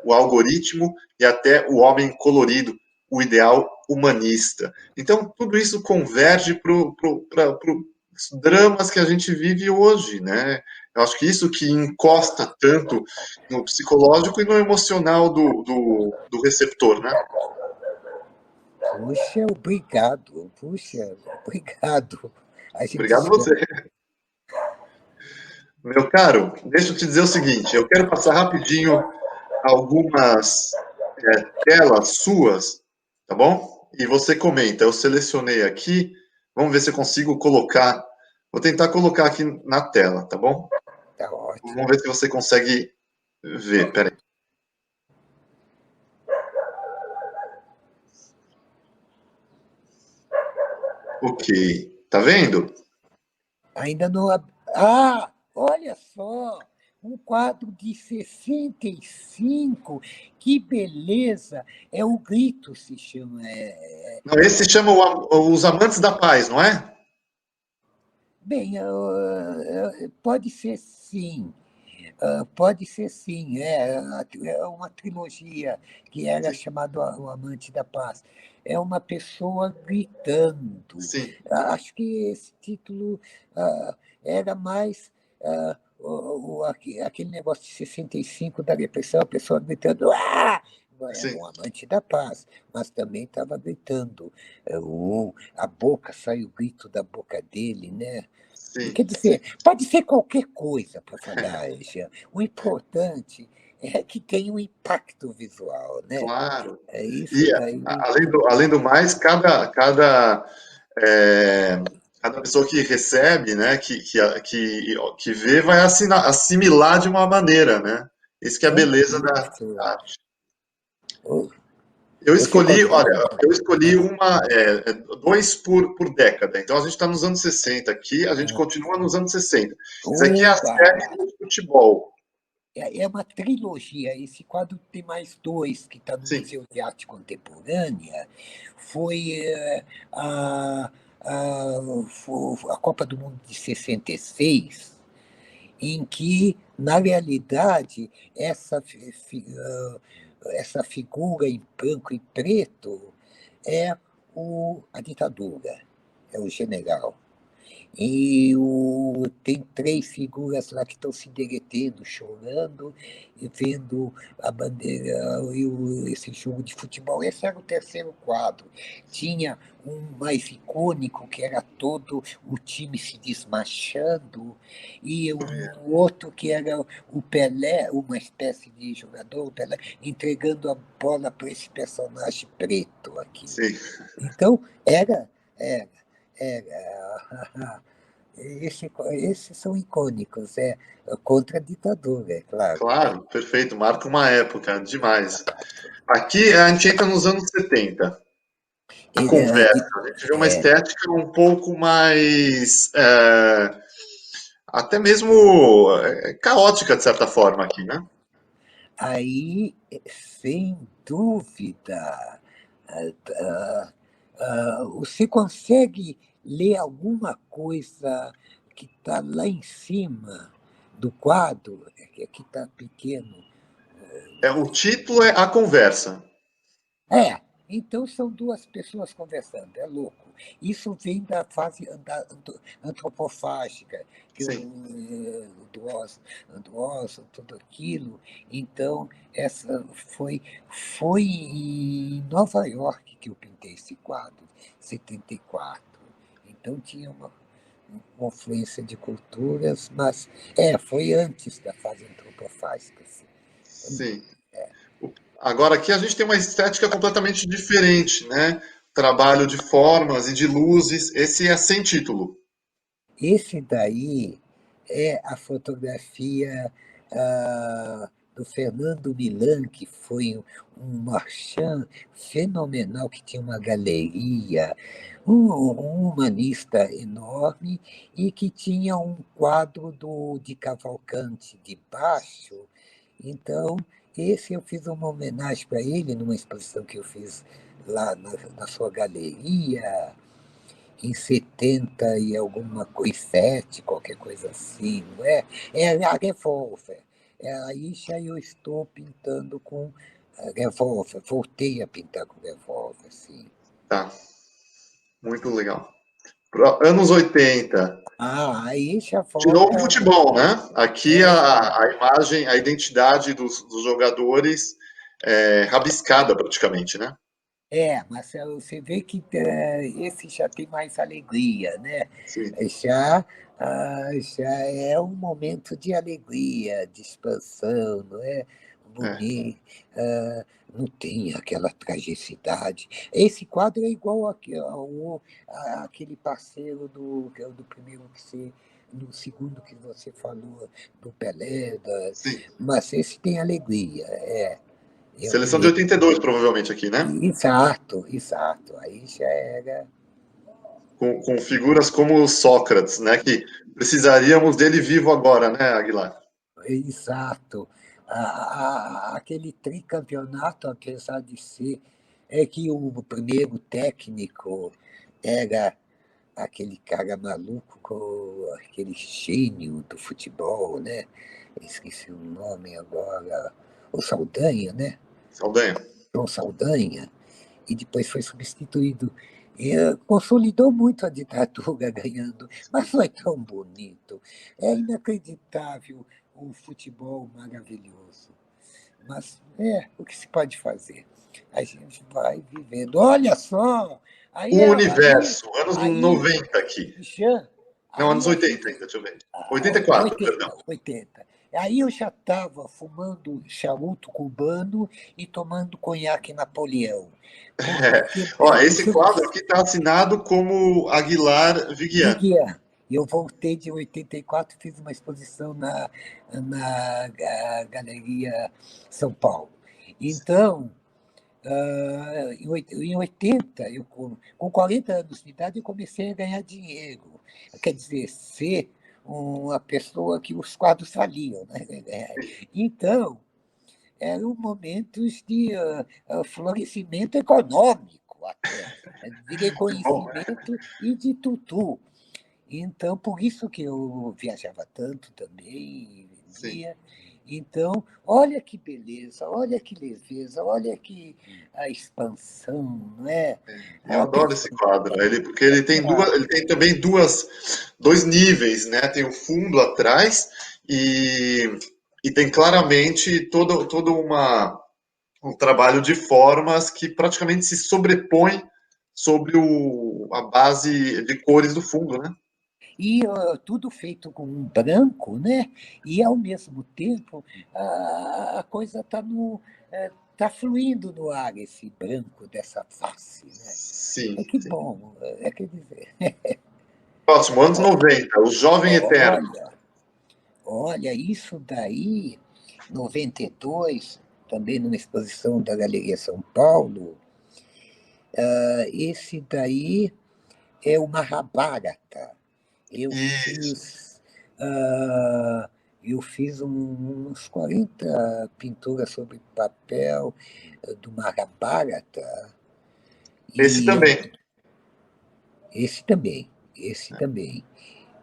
o algoritmo e até o homem colorido, o ideal humanista. Então, tudo isso converge para os dramas que a gente vive hoje, né? Eu acho que isso que encosta tanto no psicológico e no emocional do receptor, né? puxa, obrigado, puxa, obrigado. A gente Obrigado você. Meu caro, deixa eu te dizer o seguinte, eu quero passar rapidinho algumas telas suas, tá bom? E você comenta, eu selecionei aqui, vamos ver se eu consigo colocar, vou tentar colocar aqui na tela, tá bom? Tá ótimo. Vamos ver se você consegue ver, peraí. Ok, tá vendo? Ainda não. Ah, olha só! Um quadro de 65. Que beleza! É o Grito, se chama. Não, esse se chama Os Amantes da Paz, não é? Bem, pode ser sim. Pode ser sim, é uma trilogia que era Sim, chamada O Amante da Paz. É uma pessoa gritando. sim, Acho que esse título era mais aquele negócio de 65 da repressão, a pessoa gritando, ah! Era sim, um amante da paz, mas também estava gritando. A boca, sai o grito da boca dele, né? sim, Quer dizer, pode ser qualquer coisa para falar, Jean. O importante é que tenha um impacto visual, né? claro. É isso E, daí. além do mais, é, cada pessoa que recebe, né, que vê, vai assimilar de uma maneira, né? Isso que é a É beleza da isso. arte. Ô, Eu você escolhi, olha, consegue? eu escolhi dois por década. Então a gente está nos anos 60 aqui, a gente continua nos anos 60. Isso aqui é a Oba! série do futebol. É uma trilogia. Esse quadro tem mais dois, que está no Sim, Museu de Arte Contemporânea. Foi a, a Copa do Mundo de 66, em que, na realidade, essa figura em branco e preto é a ditadura, é o general. Tem três figuras lá que estão se derretendo, chorando, e vendo a bandeira esse jogo de futebol. Esse era o terceiro quadro. Tinha um mais icônico, que era todo o time se desmanchando, e o outro que era o Pelé, uma espécie de jogador, o Pelé, entregando a bola para esse personagem preto aqui. sim. Então, era, era. Esses são icônicos, contra a ditadura, é claro, né? Claro, perfeito, marca uma época, demais. Aqui a gente entra nos anos 70. A Ele, conversa, a gente vê uma estética um pouco mais, até mesmo caótica, de certa forma, aqui, né? aí, sem dúvida, você consegue ler alguma coisa que está lá em cima do quadro, que aqui está pequeno. O título é A Conversa. Então são duas pessoas conversando, é louco. Isso vem da fase antropofágica, que Sim, do Osso, tudo aquilo. Então, essa foi em Nova York que eu pintei esse quadro, 74. Então tinha confluência de culturas, mas foi antes da fase antropofágica. Assim. Sim. Agora aqui a gente tem uma estética completamente diferente, né? Trabalho de formas e de luzes. Esse é sem título. Esse daí é a fotografia do Fernando Milan, que foi um marchand fenomenal, que tinha uma galeria, um humanista enorme, e que tinha um quadro de Cavalcante de baixo. Então, esse eu fiz uma homenagem para ele numa exposição que eu fiz lá na sua galeria, em 70 e alguma coisa, 7, qualquer coisa assim, não é? É a Revolver. Aí já eu estou pintando com a Revolver, voltei a pintar com Revolver, sim. Tá, muito legal. Anos 80. Aí já De novo, volta. futebol, né? Aqui É, a imagem, a identidade dos jogadores é rabiscada praticamente, né? mas você vê que esse já tem mais alegria, né? Sim. Já, já é um momento de alegria, de expansão, não é? É. Bonito, não tem aquela tragicidade. Esse quadro é igual àquele parceiro que é o do primeiro que você, no segundo que você falou, do Pelé, Sim. mas esse tem alegria, eu Seleção de me 82, provavelmente, aqui, né? Exato, exato. Aí já era. Com figuras como o Sócrates, né? Que precisaríamos dele vivo agora, né, Aguilar? Exato. Aquele tricampeonato, apesar de ser. É que o primeiro técnico era aquele cara maluco, aquele gênio do futebol, né? Esqueci o nome agora. O Saldanha, né? Saldanha. João Saldanha. E depois foi substituído. E, consolidou muito a ditadura ganhando, mas foi tão bonito. É inacreditável o futebol maravilhoso. Mas é o que se pode fazer. A gente vai vivendo. Olha só! O Aí, aí, Universo, anos aí, 90 aqui. Jean, Não, aí anos a 80 gente ainda, deixa eu ver. 84, perdão. 80, 80. Aí eu já estava fumando charuto cubano e tomando conhaque Napoleão. Porque Ó, esse quadro aqui está assinado como Aguilar Viguian. Viguian. Eu voltei de 84, fiz uma exposição na Galeria São Paulo. Então, em 80, com 40 anos de idade, eu comecei a ganhar dinheiro. Quer dizer, ser uma pessoa que os quadros faliam. Né? Então, eram momentos de florescimento econômico até, né? De Que bom, né? reconhecimento e de tutu. Então, por isso que eu viajava tanto também, Sim. vendia. Então, olha que beleza, olha que leveza, olha que a expansão, não é? Eu A adoro esse pessoa, quadro, porque ele tem duas, ele tem também dois níveis, né? Tem o fundo atrás e tem claramente todo um trabalho de formas que praticamente se sobrepõe sobre a base de cores do fundo, né? e tudo feito com um branco, né? E ao mesmo tempo a coisa está tá fluindo no ar esse branco dessa face, né? Sim, É que sim. bom, quer dizer, Próximo, anos 90, o Jovem Eterno. olha, olha, isso daí, 92, também numa exposição da Galeria São Paulo, esse daí é o Mahabharata. Eu Isso. fiz, ah, eu fiz uns 40 pinturas sobre papel do Mahabharata, Esse e também. esse também, esse também.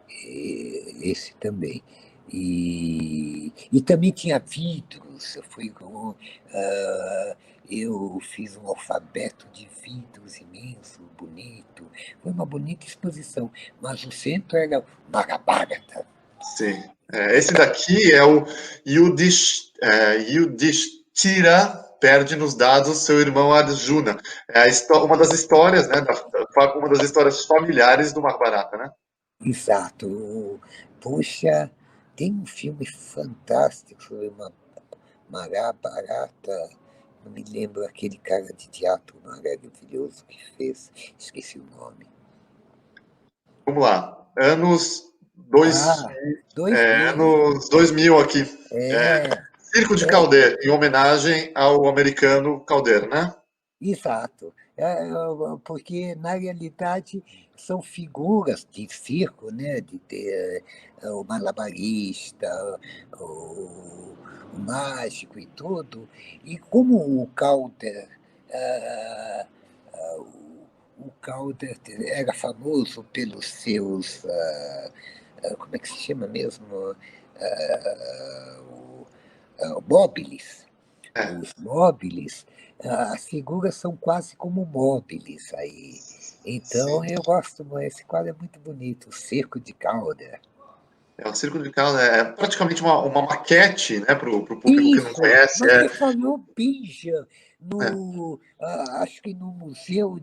Esse também. E também tinha vidros. Eu fiz um alfabeto de vidros imenso, bonito. Foi uma bonita exposição. Mas o centro era o Mahabharata. Sim. Esse daqui é o Yudhishthira perde nos dados seu irmão Arjuna. É uma das histórias, né? Uma das histórias familiares do Mahabharata, né? exato. Puxa, tem um filme fantástico sobre uma mará barata. Não me lembro aquele cara de teatro maravilhoso que fez. Esqueci o nome. Vamos lá. Dois, Ah, 2000. anos 2000 aqui. É, É, Circo de é, Calder, em homenagem ao americano Calder, né? exato. Porque, na realidade, são figuras de circo, né? De ter o malabarista, o, o mágico e tudo. E como ah, o Calder era famoso pelos seus, como é que se chama mesmo? Móveis. É. Os móveis, as figuras são quase como móveis aí. Sim. Então eu gosto, esse quadro é muito bonito, o Cerco de Calder. O Circo de Calder é praticamente uma maquete, né, para o público que não Isso, conhece. você falou bem, Jean, É, acho que no Museu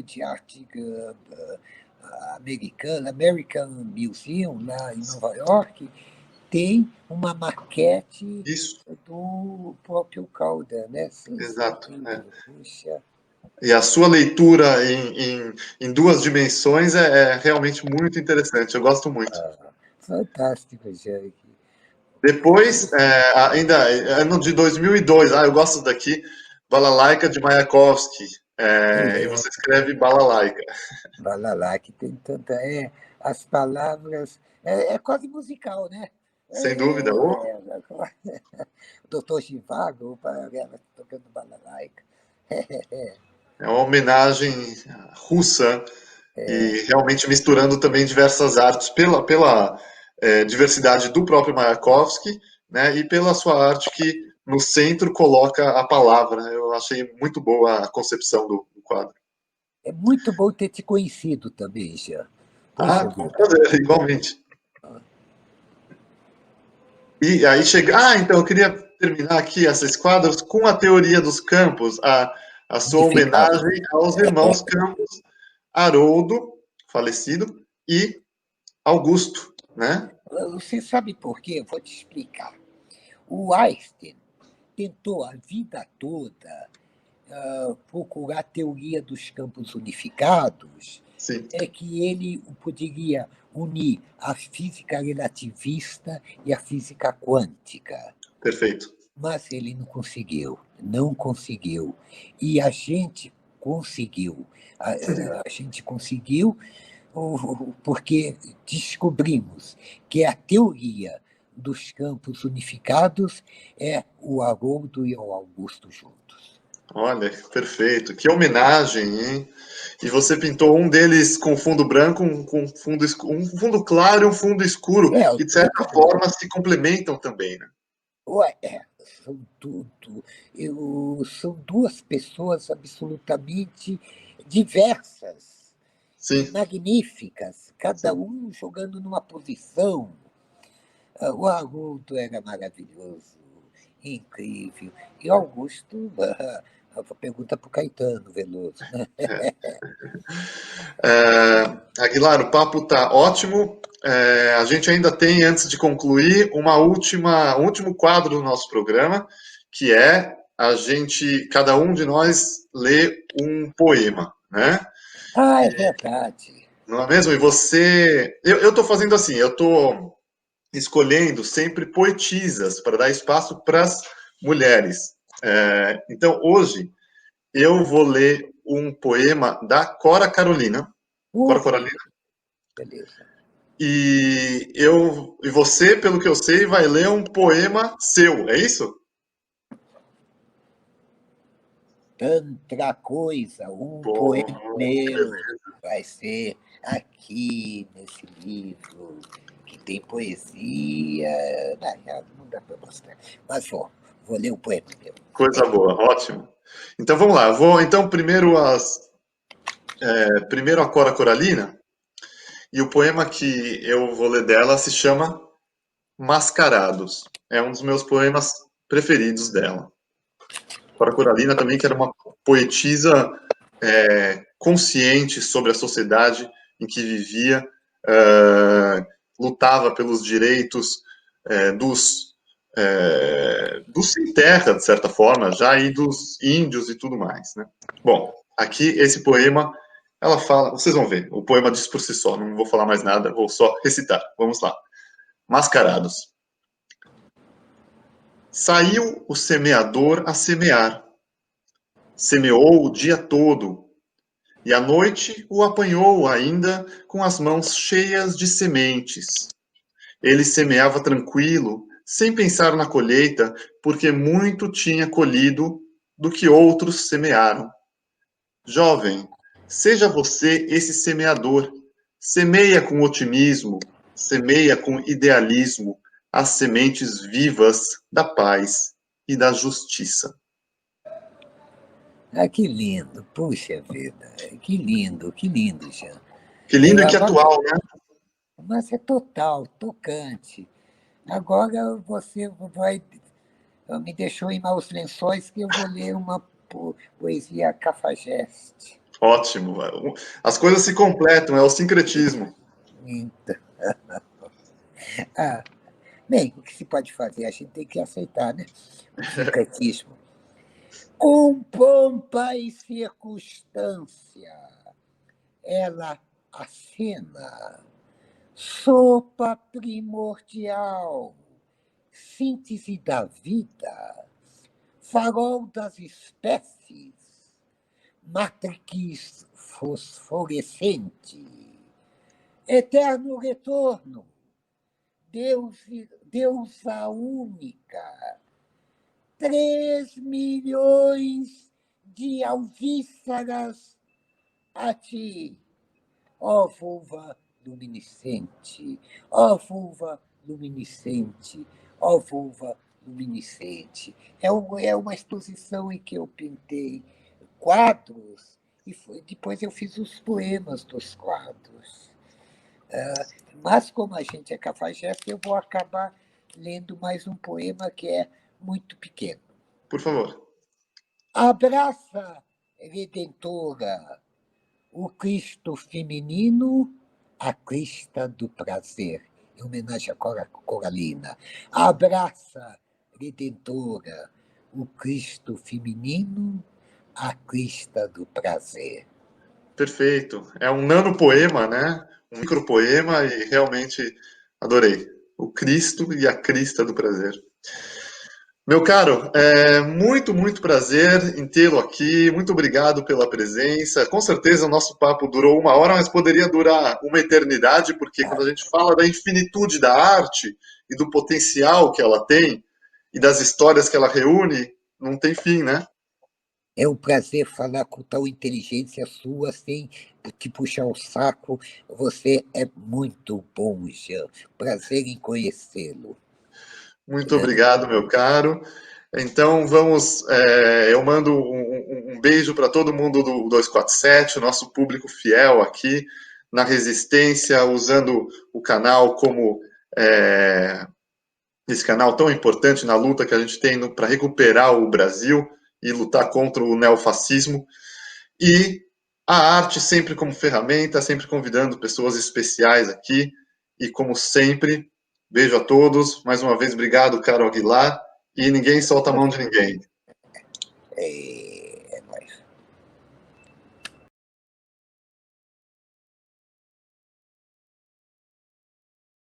de Arte Americana, American Museum, lá em Nova York, tem uma maquete isso, do próprio Calder, né? exato. É. Sensível, puxa. E a sua leitura em duas dimensões é realmente muito interessante. Eu gosto muito. Fantástico, Jake. Depois, ainda ano de 2002, eu gosto daqui, Balalaika de Mayakovsky. E É, você escreve Balalaika. Balalá, que tem tanta. As palavras. É quase musical, né? Sem dúvida. O Doutor Givago, ela tocando balalaica. É uma homenagem russa e realmente misturando também diversas artes pela diversidade do próprio Mayakovsky, né, e pela sua arte que no centro coloca a palavra. Eu achei muito boa a concepção do quadro. É muito bom ter te conhecido também, Jean. Puxa Com vida. prazer, igualmente. E aí chega. Então eu queria terminar aqui esses quadros com a teoria dos campos, a sua Unificado. homenagem aos irmãos Campos, Haroldo, falecido, e Augusto, né? Você sabe por quê? Eu vou te explicar. O Einstein tentou a vida toda procurar a teoria dos campos unificados, Sim, é que ele poderia unir a física relativista e a física quântica. perfeito. Mas ele não conseguiu, não conseguiu. E a gente conseguiu. A gente conseguiu porque descobrimos que a teoria dos campos unificados é o Haroldo e o Augusto juntos. Olha, perfeito. Que homenagem, hein? E você pintou um deles com fundo branco, com fundo um fundo claro e um fundo escuro, que de certa forma se complementam também, né? São tudo. São duas pessoas absolutamente diversas e Sim, magníficas, cada sim. um jogando numa posição. O Haroldo era maravilhoso, incrível. E Augusto, pergunta para o Caetano Veloso, né? Aguilar, o papo tá ótimo. A gente ainda tem, antes de concluir, um último quadro do nosso programa, que é cada um de nós lê um poema, né? Ah, é verdade. Não é mesmo? E você, eu estou fazendo assim, eu estou escolhendo sempre poetisas para dar espaço para as mulheres. Então, hoje eu vou ler um poema da Cora Carolina. Cora Que Carolina. beleza. E você, pelo que eu sei, vai ler um poema seu, é isso? Tanta coisa, um Pô, poema que meu beleza. vai ser aqui nesse livro que tem poesia. Não dá para mostrar. Mas vou ler o poema meu. Coisa boa, ótimo. Então vamos lá. Então primeiro a Cora Coralina, e o poema que eu vou ler dela se chama Mascarados. É um dos meus poemas preferidos dela. Cora Coralina também, que era uma poetisa consciente sobre a sociedade em que vivia, lutava pelos direitos dos sem terra, de certa forma, já e dos índios e tudo mais, né? Bom, aqui esse poema, ela fala, vocês vão ver, o poema diz por si só, não vou falar mais nada, vou só recitar. Vamos lá. Mascarados. Saiu o semeador a semear. Semeou o dia todo, e à noite o apanhou ainda com as mãos cheias de sementes. Ele semeava tranquilo, sem pensar na colheita, porque muito tinha colhido do que outros semearam. Jovem, seja você esse semeador. Semeia com otimismo, semeia com idealismo as sementes vivas da paz e da justiça. Ah, que lindo, puxa vida, que lindo, Jean. Que lindo e que atual, né? Mas é total, tocante. Agora você vai, me deixou em maus lençóis que eu vou ler uma poesia cafajeste. Ótimo. As coisas se completam, é o sincretismo. Então, ah, bem, o que se pode fazer? A gente tem que aceitar, né? O sincretismo. Com pompa e circunstância, ela acena, sopa primordial, síntese da vida, farol das espécies, matrix fosforescente, eterno retorno, deusa única, 3 milhões de alvíceras a ti, ó vulva luminescente, ó vulva luminescente, ó vulva luminescente. É uma exposição em que eu pintei quadros e depois eu fiz os poemas dos quadros. Mas como a gente é cafajeste, eu vou acabar lendo mais um poema que é muito pequeno. Por favor. Abraça, Redentora, o Cristo feminino, a crista do prazer, em homenagem à Coralina. Abraça, Redentora, o Cristo feminino, a crista do prazer. Perfeito. É um nanopoema, né? Um micropoema e realmente adorei. O Cristo e a crista do prazer. Meu caro, muito prazer em tê-lo aqui. Muito obrigado pela presença. Com certeza o nosso papo durou 1 hora, mas poderia durar uma eternidade, porque quando a gente fala da infinitude da arte e do potencial que ela tem e das histórias que ela reúne, não tem fim, né? É um prazer falar com tal inteligência sua, sem te puxar o saco. Você é muito bom, Jean. Prazer em conhecê-lo. Muito obrigado, meu caro. Então, eu mando um beijo para todo mundo do 247, o nosso público fiel aqui na resistência, usando o canal como esse canal tão importante na luta que a gente tem para recuperar o Brasil e lutar contra o neofascismo. E a arte sempre como ferramenta, sempre convidando pessoas especiais aqui. E como sempre, beijo a todos. Mais uma vez, obrigado, Caro Aguilar. E ninguém solta a mão de ninguém. É...